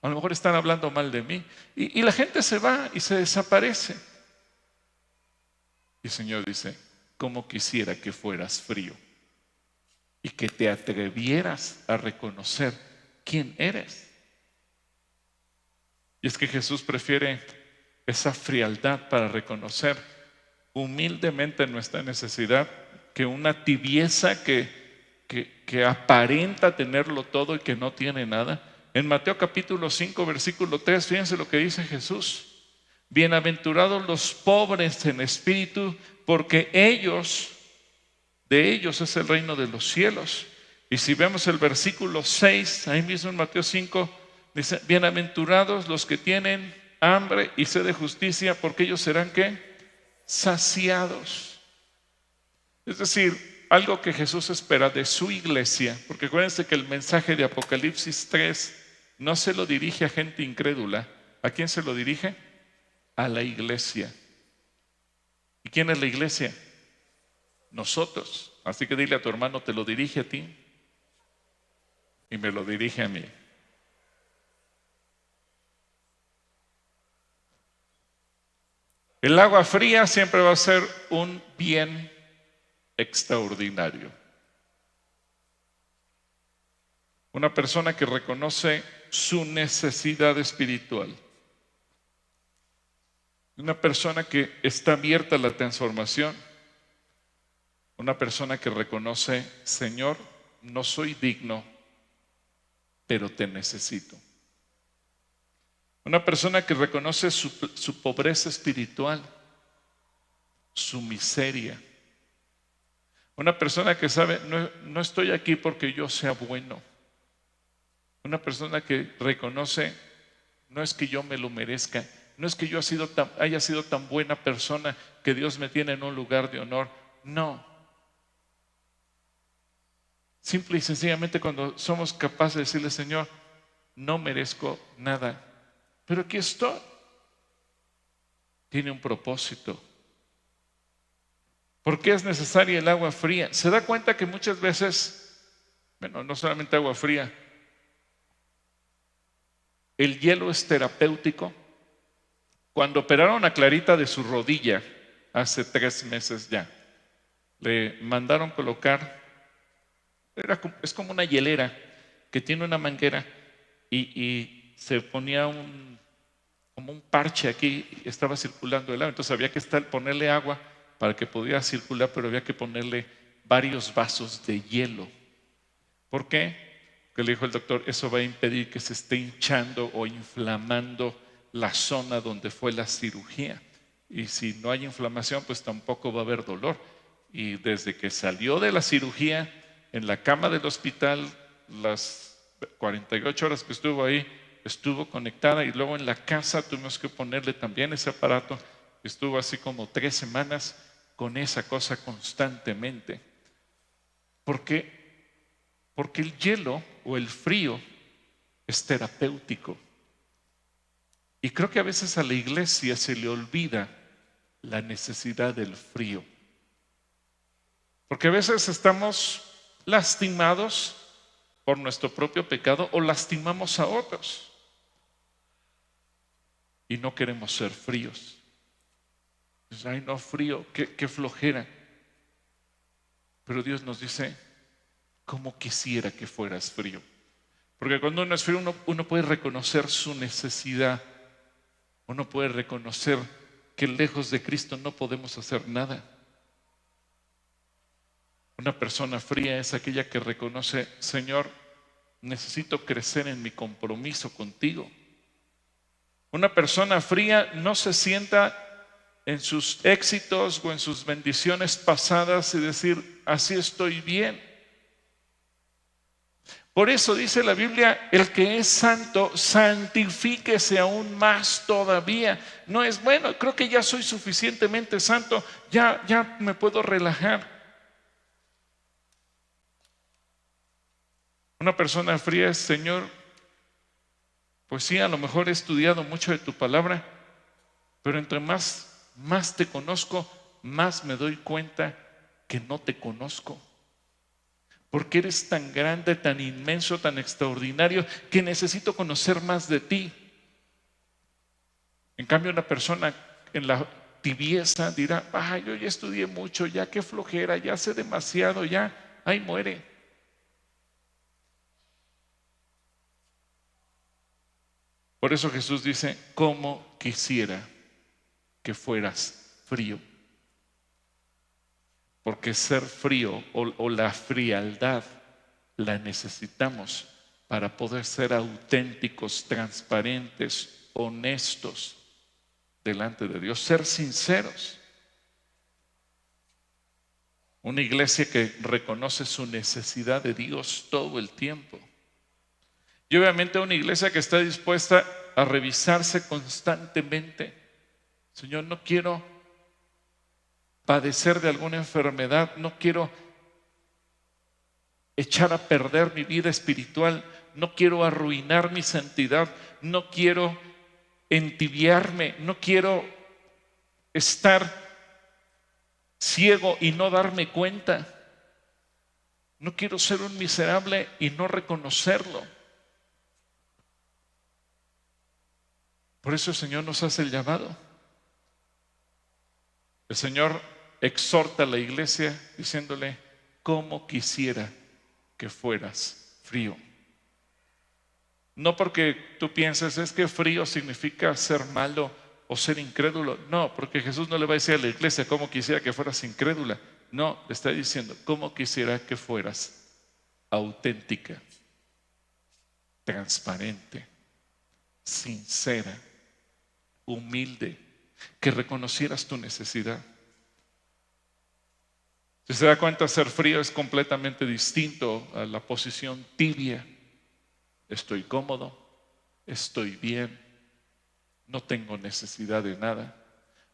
A lo mejor están hablando mal de mí. Y la gente se va y se desaparece. Y el Señor dice, cómo quisiera que fueras frío y que te atrevieras a reconocer quién eres. Y es que Jesús prefiere esa frialdad para reconocer humildemente nuestra necesidad que una tibieza que aparenta tenerlo todo y que no tiene nada. En Mateo capítulo 5, versículo 3, fíjense lo que dice Jesús. Bienaventurados los pobres en espíritu, porque de ellos es el reino de los cielos. Y si vemos el versículo 6, ahí mismo en Mateo 5, dice, bienaventurados los que tienen hambre y sed de justicia, porque ellos serán ¿qué? Saciados. Es decir, algo que Jesús espera de su iglesia, porque acuérdense que el mensaje de Apocalipsis 3 no se lo dirige a gente incrédula. ¿A quién se lo dirige? A la iglesia. ¿Y quién es la iglesia? Nosotros. Así que dile a tu hermano, te lo dirige a ti y me lo dirige a mí. El agua fría siempre va a ser un bien extraordinario. Una persona que reconoce su necesidad espiritual. Una persona que está abierta a la transformación. Una persona que reconoce, Señor, no soy digno, pero te necesito. Una persona que reconoce su pobreza espiritual, su miseria. Una persona que sabe, no estoy aquí porque yo sea bueno. Una persona que reconoce, no es que yo me lo merezca, no es que yo haya sido tan buena persona que Dios me tiene en un lugar de honor. No. Simple y sencillamente cuando somos capaces de decirle, Señor, no merezco nada, pero aquí estoy. Tiene un propósito. ¿Por qué es necesaria el agua fría? Se da cuenta que muchas veces, bueno, no solamente agua fría, el hielo es terapéutico. Cuando operaron a Clarita de su rodilla, hace 3 meses ya, le mandaron colocar, es como una hielera que tiene una manguera y se ponía como un parche aquí, y estaba circulando el agua, entonces había que ponerle agua para que pudiera circular, pero había que ponerle varios vasos de hielo. ¿Por qué? Porque le dijo el doctor, eso va a impedir que se esté hinchando o inflamando la zona donde fue la cirugía. Y si no hay inflamación, pues tampoco va a haber dolor. Y desde que salió de la cirugía, en la cama del hospital, las 48 horas que estuvo ahí, estuvo conectada, y luego en la casa tuvimos que ponerle también ese aparato. Estuvo así como 3 semanas con esa cosa constantemente. ¿Por qué? Porque el hielo o el frío es terapéutico. Y creo que a veces a la iglesia se le olvida la necesidad del frío. Porque a veces estamos lastimados por nuestro propio pecado o lastimamos a otros y no queremos ser fríos. Dices, ay, no, frío, qué flojera. Pero Dios nos dice, ¿cómo quisiera que fueras frío? Porque cuando uno es frío, uno puede reconocer su necesidad. Uno puede reconocer que lejos de Cristo no podemos hacer nada. Una persona fría es aquella que reconoce, Señor, necesito crecer en mi compromiso contigo. Una persona fría no se sienta en sus éxitos o en sus bendiciones pasadas y decir, así estoy bien. Por eso dice la Biblia, el que es santo, santifíquese aún más todavía. No es, bueno, creo que ya soy suficientemente santo, ya me puedo relajar. Una persona fría es, Señor, pues sí, a lo mejor he estudiado mucho de tu palabra, pero entre más te conozco, más me doy cuenta que no te conozco. Porque eres tan grande, tan inmenso, tan extraordinario, que necesito conocer más de ti. En cambio, una persona en la tibieza dirá, yo ya estudié mucho, ya qué flojera, ya sé demasiado, ya, ahí muere. Por eso Jesús dice, ¿cómo quisiera que fueras frío? Porque ser frío o la frialdad la necesitamos para poder ser auténticos, transparentes, honestos delante de Dios, ser sinceros. Una iglesia que reconoce su necesidad de Dios todo el tiempo. Y obviamente una iglesia que está dispuesta a revisarse constantemente. Señor, no quiero padecer de alguna enfermedad, no quiero echar a perder mi vida espiritual, no quiero arruinar mi santidad, no quiero entibiarme, no quiero estar ciego y no darme cuenta, no quiero ser un miserable y no reconocerlo. Por eso el Señor nos hace el llamado. El Señor exhorta a la iglesia diciéndole, ¿cómo quisiera que fueras frío? No porque tú pienses, es que frío significa ser malo o ser incrédulo. No, porque Jesús no le va a decir a la iglesia, ¿cómo quisiera que fueras incrédula? No, le está diciendo, ¿cómo quisiera que fueras auténtica, transparente, sincera, humilde, que reconocieras tu necesidad? Si se da cuenta, ser frío es completamente distinto a la posición tibia. Estoy cómodo, estoy bien, no tengo necesidad de nada.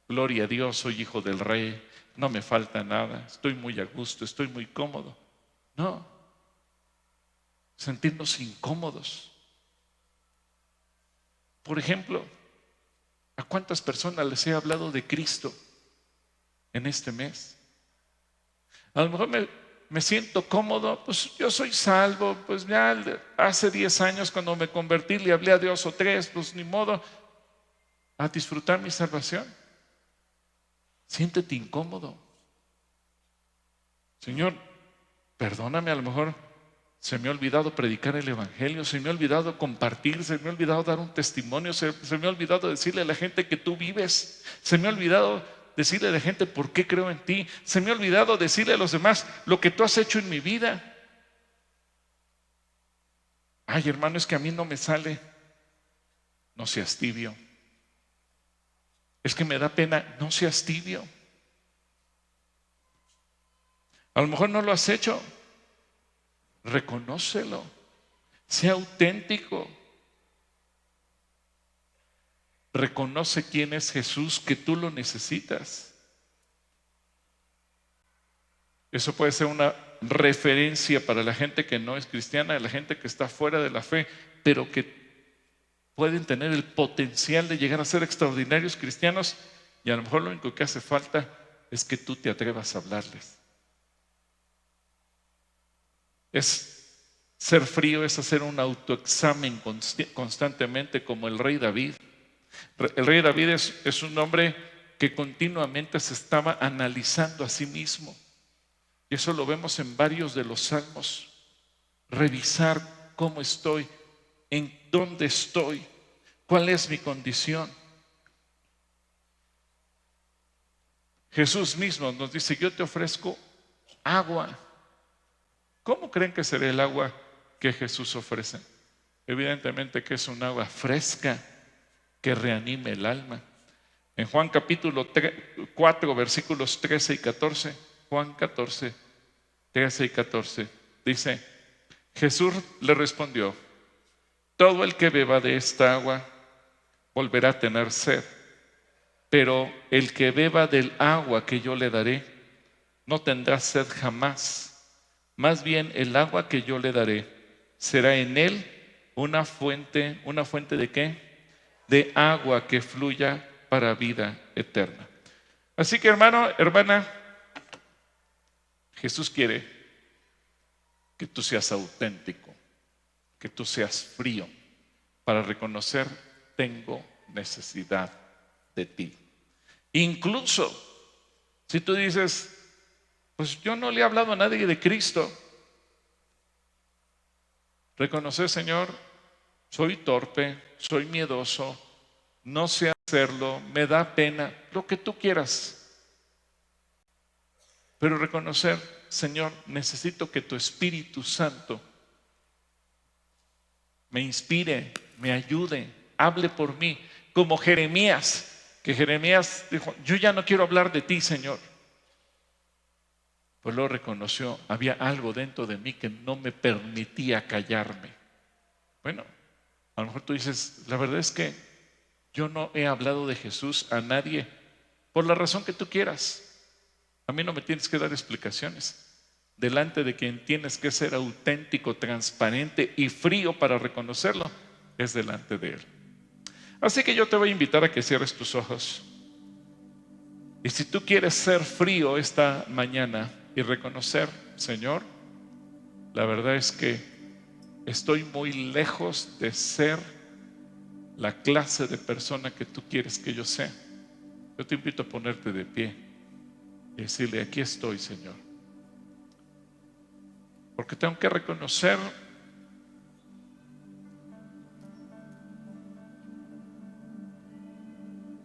Gloria a Dios, soy hijo del rey, no me falta nada, estoy muy a gusto, estoy muy cómodo. No, sentirnos incómodos. Por ejemplo, ¿a cuántas personas les he hablado de Cristo en este mes? A lo mejor me siento cómodo, pues yo soy salvo, pues ya hace 10 años cuando me convertí le hablé a Dios o 3, pues ni modo a disfrutar mi salvación. Siéntete incómodo. Señor, perdóname, a lo mejor se me ha olvidado predicar el evangelio, se me ha olvidado compartir, se me ha olvidado dar un testimonio, se me ha olvidado decirle a la gente que tú vives, se me ha olvidado decirle a la gente por qué creo en ti, se me ha olvidado decirle a los demás lo que tú has hecho en mi vida. Ay, hermano, es que a mí no me sale. No seas tibio. Es que me da pena. No seas tibio. A lo mejor no lo has hecho. Reconócelo. Sea auténtico. Reconoce quién es Jesús, que tú lo necesitas. Eso puede ser una referencia para la gente que no es cristiana, la gente que está fuera de la fe, pero que pueden tener el potencial de llegar a ser extraordinarios cristianos, y a lo mejor lo único que hace falta es que tú te atrevas a hablarles. Es ser frío, es hacer un autoexamen constantemente como el rey David. El rey David es un hombre que continuamente se estaba analizando a sí mismo. Y eso lo vemos en varios de los salmos. Revisar cómo estoy, en dónde estoy, cuál es mi condición. Jesús mismo nos dice, yo te ofrezco agua. ¿Cómo creen que será el agua que Jesús ofrece? Evidentemente que es un agua fresca que reanime el alma. En Juan capítulo 4, versículos 13 y 14, Juan 14, 13 y 14, dice, Jesús le respondió, todo el que beba de esta agua volverá a tener sed, pero el que beba del agua que yo le daré no tendrá sed jamás. Más bien el agua que yo le daré será en él una fuente ¿de qué? De agua que fluya para vida eterna. Así que hermano, hermana, Jesús quiere que tú seas auténtico, que tú seas frío para reconocer, tengo necesidad de ti. Incluso si tú dices, pues yo no le he hablado a nadie de Cristo, reconocer, Señor, soy torpe, soy miedoso, no sé hacerlo, me da pena, lo que tú quieras. Pero reconocer, Señor, necesito que tu Espíritu Santo me inspire, me ayude, hable por mí, como Jeremías, que Jeremías dijo, yo ya no quiero hablar de ti, Señor. Pues luego reconoció, había algo dentro de mí que no me permitía callarme. Bueno, a lo mejor tú dices, la verdad es que yo no he hablado de Jesús a nadie, por la razón que tú quieras. A mí no me tienes que dar explicaciones. Delante de quien tienes que ser auténtico, transparente y frío para reconocerlo, es delante de Él. Así que yo te voy a invitar a que cierres tus ojos. Y si tú quieres ser frío esta mañana y reconocer, Señor, la verdad es que estoy muy lejos de ser la clase de persona que tú quieres que yo sea. Yo te invito a ponerte de pie y decirle, aquí estoy, Señor. Porque tengo que reconocer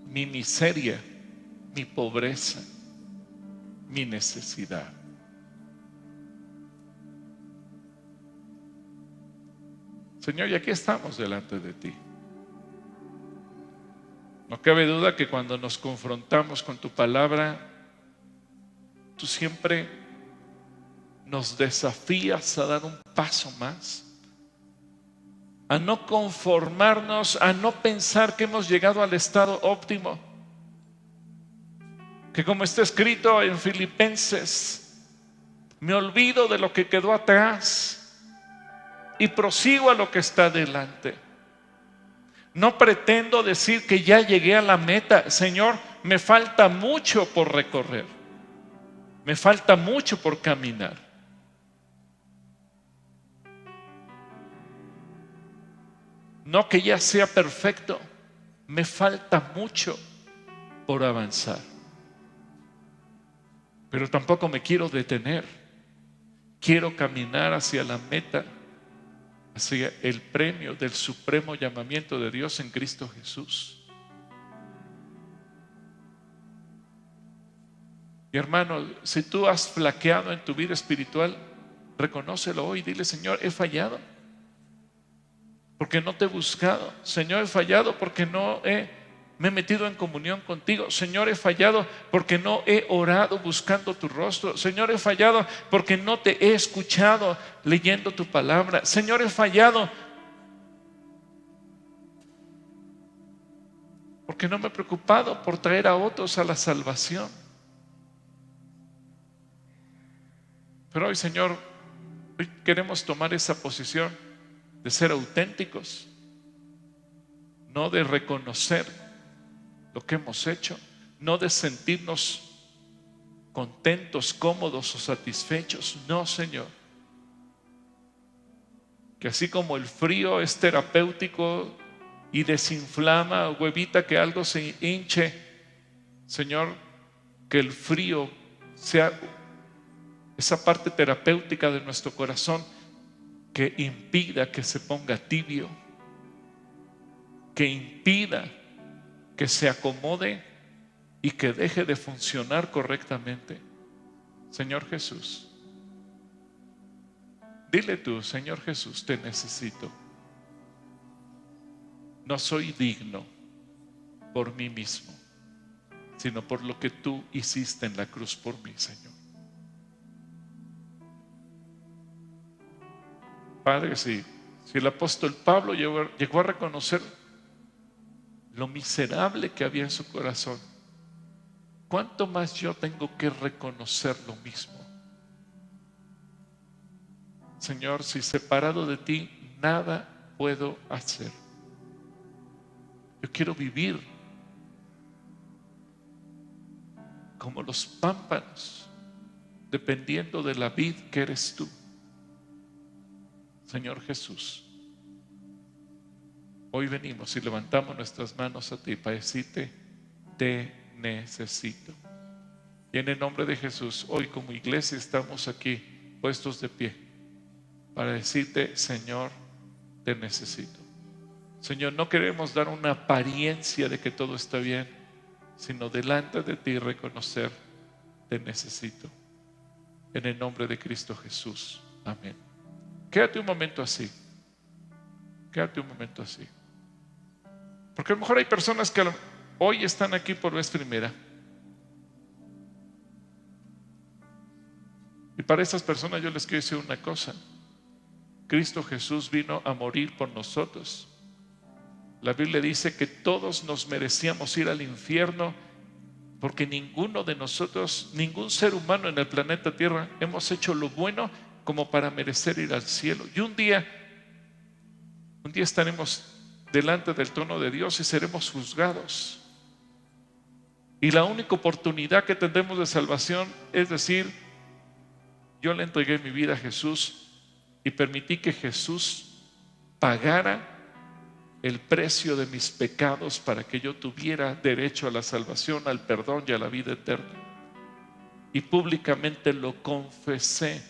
mi miseria, mi pobreza, mi necesidad. Señor, y aquí estamos delante de ti. No cabe duda que cuando nos confrontamos con tu palabra, tú siempre nos desafías a dar un paso más, a no conformarnos, a no pensar que hemos llegado al estado óptimo, que como está escrito en Filipenses, me olvido de lo que quedó atrás y prosigo a lo que está delante. No pretendo decir que ya llegué a la meta. Señor, me falta mucho por recorrer, me falta mucho por caminar. No que ya sea perfecto, me falta mucho por avanzar. Pero tampoco me quiero detener. Quiero caminar hacia la meta, hacia el premio del supremo llamamiento de Dios en Cristo Jesús. Y hermano, si tú has flaqueado en tu vida espiritual, reconócelo hoy. Dile, Señor, he fallado porque no te he buscado. Señor, he fallado porque me he metido en comunión contigo. Señor, he fallado porque no he orado buscando tu rostro. Señor, he fallado porque no te he escuchado leyendo tu palabra. Señor, he fallado porque no me he preocupado por traer a otros a la salvación. Pero hoy, Señor, hoy queremos tomar esa posición de ser auténticos, no de reconocer lo que hemos hecho, no de sentirnos contentos, cómodos o satisfechos. No, Señor, que así como el frío es terapéutico y desinflama o evita que algo se hinche, Señor, que el frío sea esa parte terapéutica de nuestro corazón que impida que se ponga tibio, que impida que se acomode y que deje de funcionar correctamente. Señor Jesús, dile tú: Señor Jesús, te necesito. No soy digno por mí mismo, sino por lo que tú hiciste en la cruz por mí, Señor. Padre, si el apóstol Pablo llegó a reconocer lo miserable que había en su corazón, ¿cuánto más yo tengo que reconocer lo mismo? Señor, si separado de ti nada puedo hacer, yo quiero vivir como los pámpanos, dependiendo de la vid que eres tú. Señor Jesús, hoy venimos y levantamos nuestras manos a ti para decirte: te necesito. Y en el nombre de Jesús, hoy como iglesia estamos aquí puestos de pie para decirte: Señor, te necesito. Señor, no queremos dar una apariencia de que todo está bien, sino delante de ti reconocer: te necesito. En el nombre de Cristo Jesús. Amén. Quédate un momento así. Quédate un momento así. Porque a lo mejor hay personas que hoy están aquí por vez primera. Y para esas personas yo les quiero decir una cosa: Cristo Jesús vino a morir por nosotros. La Biblia dice que todos nos merecíamos ir al infierno, porque ninguno de nosotros, ningún ser humano en el planeta Tierra hemos hecho lo bueno como para merecer ir al cielo. Y un día estaremos delante del trono de Dios y seremos juzgados. Y la única oportunidad que tendremos de salvación es decir: yo le entregué mi vida a Jesús y permití que Jesús pagara el precio de mis pecados para que yo tuviera derecho a la salvación, al perdón y a la vida eterna. Y públicamente lo confesé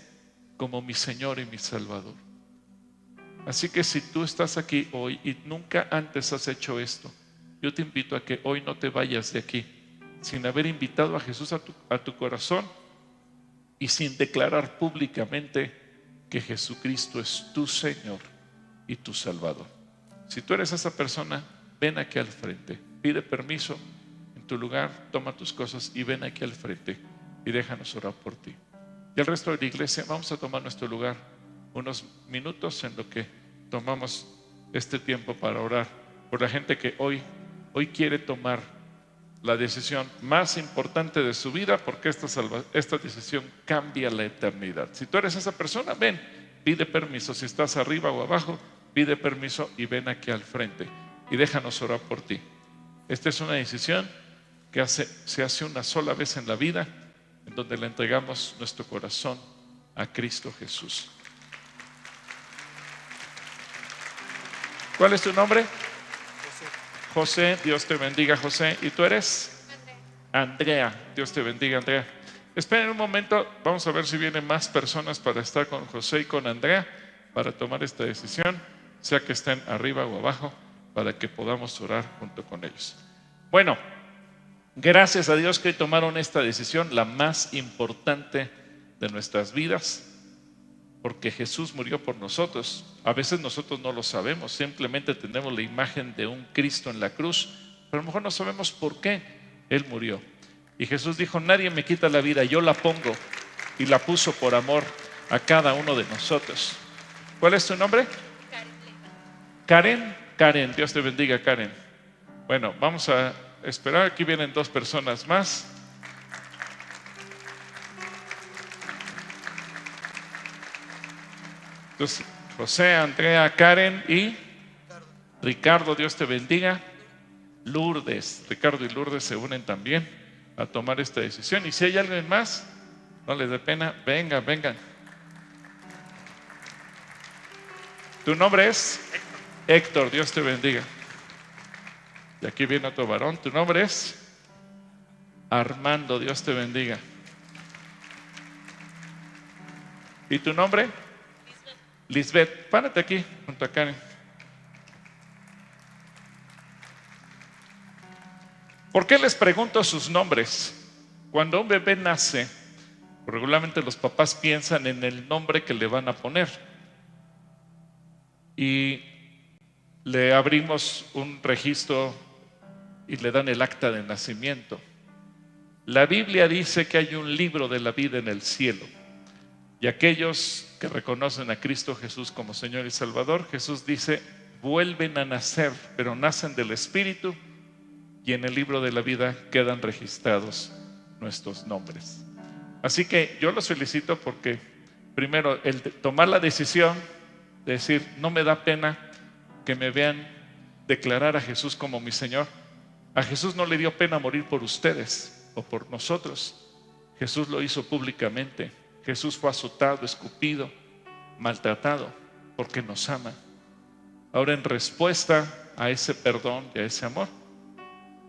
como mi Señor y mi Salvador. Así que si tú estás aquí hoy y nunca antes has hecho esto, yo te invito a que hoy no te vayas de aquí sin haber invitado a Jesús a tu corazón y sin declarar públicamente que Jesucristo es tu Señor y tu Salvador. Si tú eres esa persona, ven aquí al frente, pide permiso en tu lugar, toma tus cosas y ven aquí al frente y déjanos orar por ti. Y el resto de la iglesia, vamos a tomar nuestro lugar unos minutos en lo que tomamos este tiempo para orar por la gente que hoy quiere tomar la decisión más importante de su vida, porque esta decisión cambia la eternidad. Si tú eres esa persona, ven, pide permiso. Si estás arriba o abajo, pide permiso y ven aquí al frente y déjanos orar por ti. Esta es una decisión que se hace una sola vez en la vida, en donde le entregamos nuestro corazón a Cristo Jesús. ¿Cuál es tu nombre? José. Dios te bendiga, José. ¿Y tú eres? Andrea. Dios te bendiga, Andrea. Esperen un momento, vamos a ver si vienen más personas para estar con José y con Andrea para tomar esta decisión, sea que estén arriba o abajo, para que podamos orar junto con ellos. Bueno, gracias a Dios que hoy tomaron esta decisión, la más importante de nuestras vidas, porque Jesús murió por nosotros. A veces nosotros no lo sabemos, simplemente tenemos la imagen de un Cristo en la cruz, pero a lo mejor no sabemos por qué Él murió. Y Jesús dijo: nadie me quita la vida, yo la pongo, y la puso por amor a cada uno de nosotros. ¿Cuál es tu nombre? Karen. Karen, Dios te bendiga, Karen. Bueno, vamos a esperar, aquí vienen dos personas más. Entonces, José, Andrea, Karen y Ricardo, Dios te bendiga. Lourdes, Ricardo y Lourdes se unen también a tomar esta decisión. Y si hay alguien más, no les dé pena, vengan. ¿Tu nombre es? Héctor, Dios te bendiga. Y aquí viene otro varón. ¿Tu nombre es? Armando, Dios te bendiga. ¿Y tu nombre? Lisbeth. Párate aquí junto a Karen. ¿Por qué les pregunto sus nombres? Cuando un bebé nace, regularmente los papás piensan en el nombre que le van a poner y le abrimos un registro y le dan el acta de nacimiento. La Biblia dice que hay un libro de la vida en el cielo y aquellos que reconocen a Cristo Jesús como Señor y Salvador, Jesús dice, vuelven a nacer, pero nacen del Espíritu y en el libro de la vida quedan registrados nuestros nombres. Así que yo los felicito porque primero el tomar la decisión de decir, no me da pena que me vean declarar a Jesús como mi Señor. A Jesús no le dio pena morir por ustedes o por nosotros. Jesús lo hizo públicamente. Jesús fue azotado, escupido, maltratado porque nos ama. Ahora en respuesta a ese perdón y a ese amor,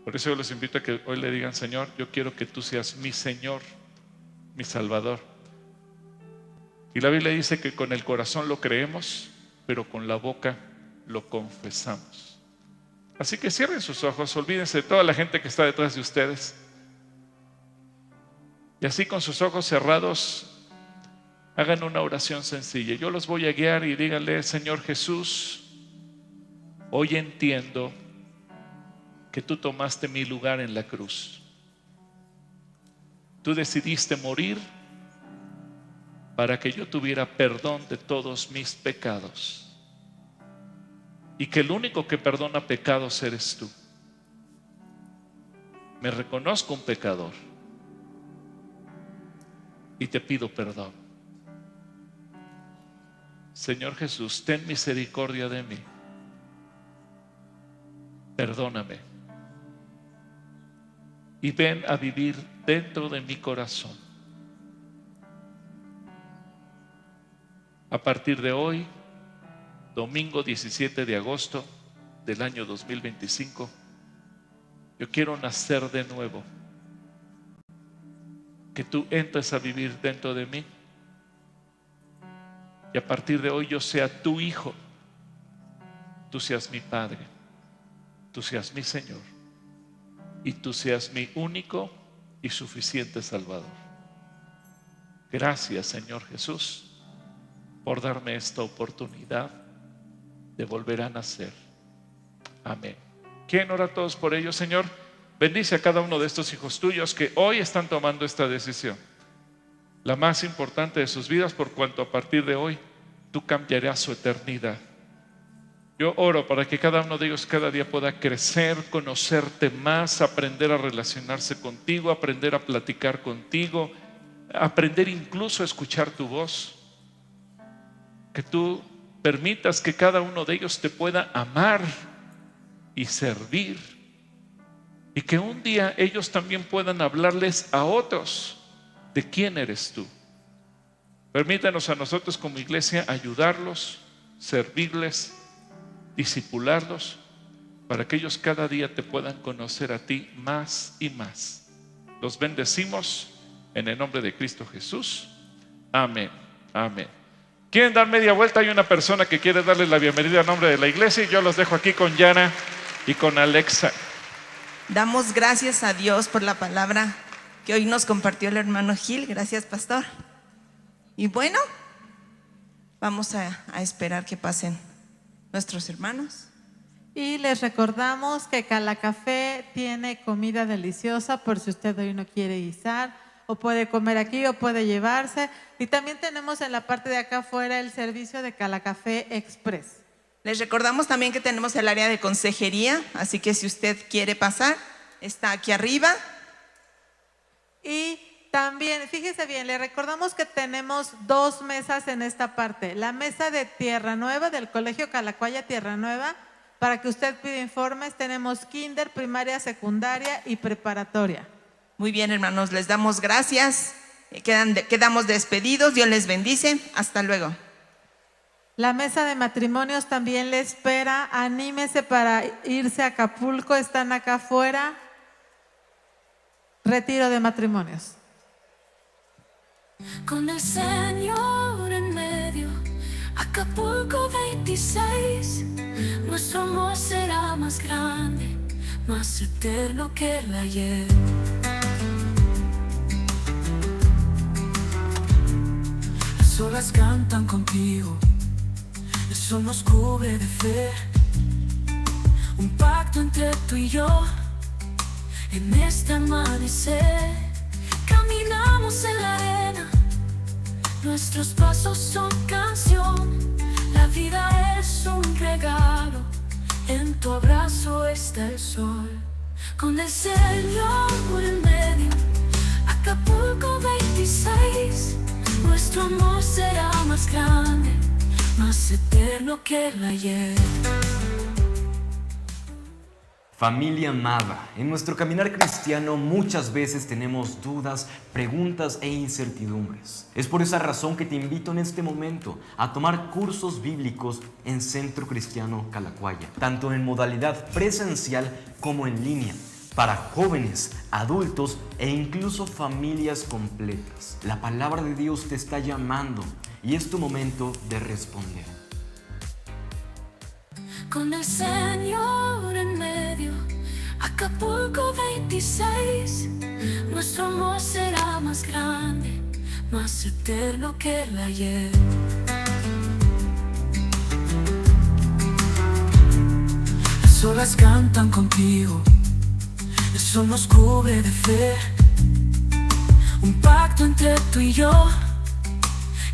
por eso yo les invito a que hoy le digan, Señor, yo quiero que tú seas mi Señor, mi Salvador. Y la Biblia dice que con el corazón lo creemos, pero con la boca lo confesamos. Así que cierren sus ojos, olvídense de toda la gente que está detrás de ustedes. Y así con sus ojos cerrados, hagan una oración sencilla. Yo los voy a guiar y díganle, Señor Jesús, hoy entiendo que tú tomaste mi lugar en la cruz. Tú decidiste morir para que yo tuviera perdón de todos mis pecados. Y que el único que perdona pecados eres tú. Me reconozco un pecador y te pido perdón. Señor Jesús, ten misericordia de mí. Perdóname. Y ven a vivir dentro de mi corazón. A partir de hoy, domingo 17 de agosto del año 2025, yo quiero nacer de nuevo. Que tú entres a vivir dentro de mí. Y a partir de hoy yo sea tu hijo. Tú seas mi Padre. Tú seas mi Señor. Y tú seas mi único y suficiente Salvador. Gracias, Señor Jesús, por darme esta oportunidad de volver a nacer. Amén. ¿Quieren orar todos por ellos, Señor? Bendice a cada uno de estos hijos tuyos que hoy están tomando esta decisión, la más importante de sus vidas, por cuanto a partir de hoy tú cambiarás su eternidad. Yo oro para que cada uno de ellos cada día pueda crecer, conocerte más, aprender a relacionarse contigo, aprender a platicar contigo, aprender incluso a escuchar tu voz. Que tú permitas que cada uno de ellos te pueda amar y servir. Y que un día ellos también puedan hablarles a otros de quién eres tú. Permítanos a nosotros como iglesia ayudarlos, servirles, discipularlos, para que ellos cada día te puedan conocer a ti más y más. Los bendecimos en el nombre de Cristo Jesús. Amén. Amén. ¿Quieren dar media vuelta? Hay una persona que quiere darle la bienvenida a nombre de la iglesia y yo los dejo aquí con Yana y con Alexa. Damos gracias a Dios por la palabra que hoy nos compartió el hermano Gil. Gracias, pastor. Y bueno, vamos a esperar que pasen nuestros hermanos. Y les recordamos que Calacafé tiene comida deliciosa por si usted hoy no quiere guisar, o puede comer aquí o puede llevarse. Y también tenemos en la parte de acá afuera el servicio de Calacafé Express. Les recordamos también que tenemos el área de consejería, así que si usted quiere pasar, está aquí arriba. Y también, fíjese bien, le recordamos que tenemos 2 mesas en esta parte. La mesa de Tierra Nueva, del Colegio Calacuaya Tierra Nueva, para que usted pida informes. Tenemos kinder, primaria, secundaria y preparatoria. Muy bien, hermanos, les damos gracias. Quedamos despedidos. Dios les bendice. Hasta luego. La mesa de matrimonios también le espera. Anímese para irse a Acapulco, están acá afuera. Retiro de matrimonios. Con el Señor en medio, Acapulco 26, nuestro amor será más grande, más eterno que el ayer. Las olas cantan contigo, el sol nos cubre de fe, un pacto entre tú y yo. En este amanecer caminamos en la arena, nuestros pasos son canción, la vida es un regalo, en tu abrazo está el sol. Con el Señor en medio, Acapulco 26, nuestro amor será más grande, más eterno que el ayer. Familia amada, en nuestro caminar cristiano muchas veces tenemos dudas, preguntas e incertidumbres. Es por esa razón que te invito en este momento a tomar cursos bíblicos en Centro Cristiano Calacuaya, tanto en modalidad presencial como en línea, para jóvenes, adultos e incluso familias completas. La palabra de Dios te está llamando y es tu momento de responder. Con el Señor en medio, Acapulco 26, nuestro amor será más grande, más eterno que el ayer. Las olas cantan contigo, el sol nos cubre de fe, un pacto entre tú y yo.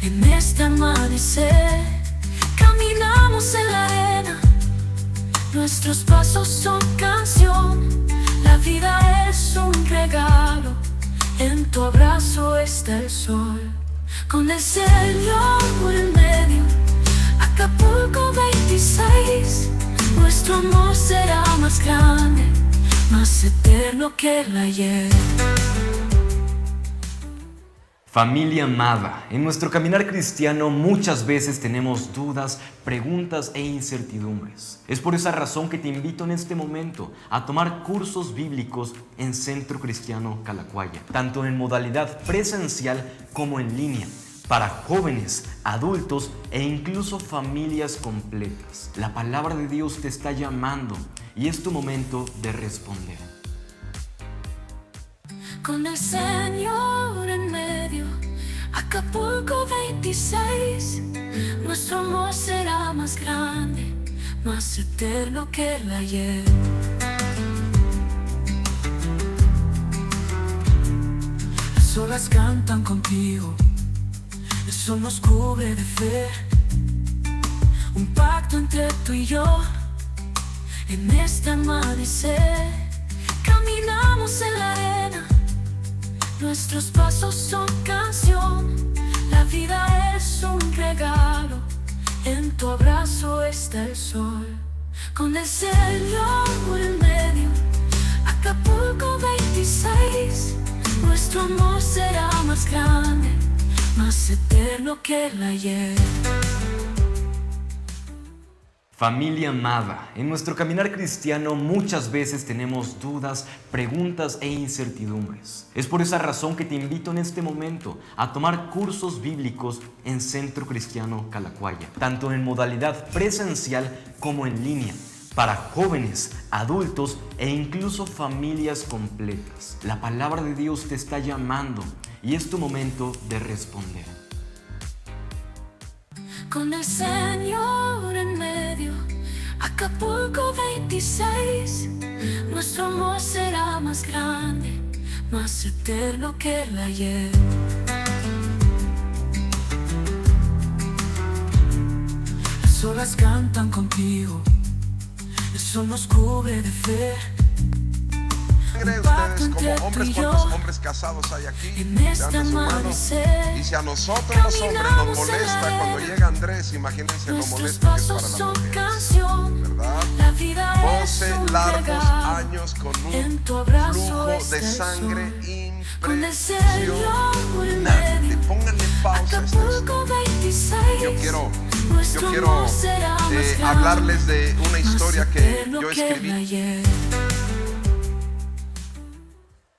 En este amanecer caminamos en la arena, nuestros pasos son canción, la vida es un regalo, en tu abrazo está el sol. Con el Señor en medio, Acapulco 26, nuestro amor será más grande, más eterno que el ayer. Familia amada, en nuestro caminar cristiano muchas veces tenemos dudas, preguntas e incertidumbres. Es por esa razón que te invito en este momento a tomar cursos bíblicos en Centro Cristiano Calacuaya, tanto en modalidad presencial como en línea, para jóvenes, adultos e incluso familias completas. La palabra de Dios te está llamando y es tu momento de responder. Con el Señor en medio, Acapulco 26, nuestro amor será más grande, más eterno que el ayer. Las olas cantan contigo, el sol nos cubre de fe, un pacto entre tú y yo. En este amanecer caminamos en la arena, nuestros pasos son canción, la vida es un regalo, en tu abrazo está el sol. Con el Señor en medio, Acapulco 26, nuestro amor será más grande, más eterno que el ayer. Familia amada, en nuestro caminar cristiano muchas veces tenemos dudas, preguntas e incertidumbres. Es por esa razón que te invito en este momento a tomar cursos bíblicos en Centro Cristiano Calacuaya, tanto en modalidad presencial como en línea, para jóvenes, adultos e incluso familias completas. La palabra de Dios te está llamando y es tu momento de responder. Con el Señor en medio, Acapulco 26, nuestro amor será más grande, más eterno que el ayer. Las olas cantan contigo, el sol nos cubre de fe, ustedes como hombres, ¿cuántos hombres casados hay aquí? Levanten su mano. Y si a nosotros los hombres nos molesta cuando llega Andrés, imagínense lo molesto que es para las mujeres, ¿verdad? 12 largos años con un flujo de sangre impresionante. Pónganle pausa a esta historia. Yo quiero Yo quiero hablarles de una historia que yo escribí.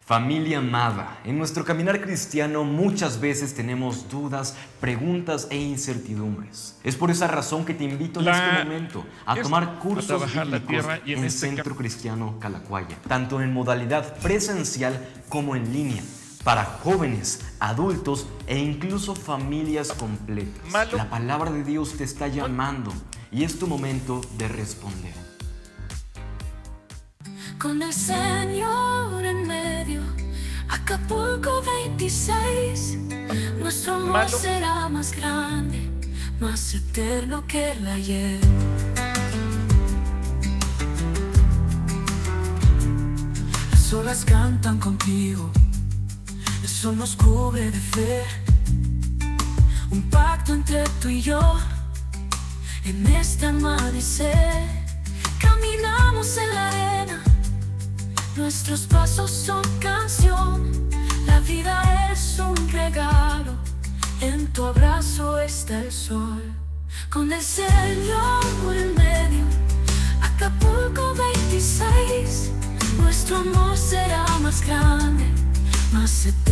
Familia amada, en nuestro caminar cristiano muchas veces tenemos dudas, preguntas e incertidumbres. Es por esa razón que te invito en este momento a tomar cursos trabajar la bíblicos tierra y en en este Centro Cristiano Calacuaya, tanto en modalidad presencial como en línea, para jóvenes, adultos e incluso familias completas. La palabra de Dios te está llamando y es tu momento de responder. Con el Señor en medio, Acapulco 26, nuestro amor será más grande, más eterno que el ayer. Las olas cantan contigo, el sol nos cubre de fe, un pacto entre tú y yo, en este amanecer, caminamos en la arena. Nuestros pasos son canción, la vida es un regalo, en tu abrazo está el sol. Con el Señor en medio, Acapulco 26, nuestro amor será más grande, más eterno.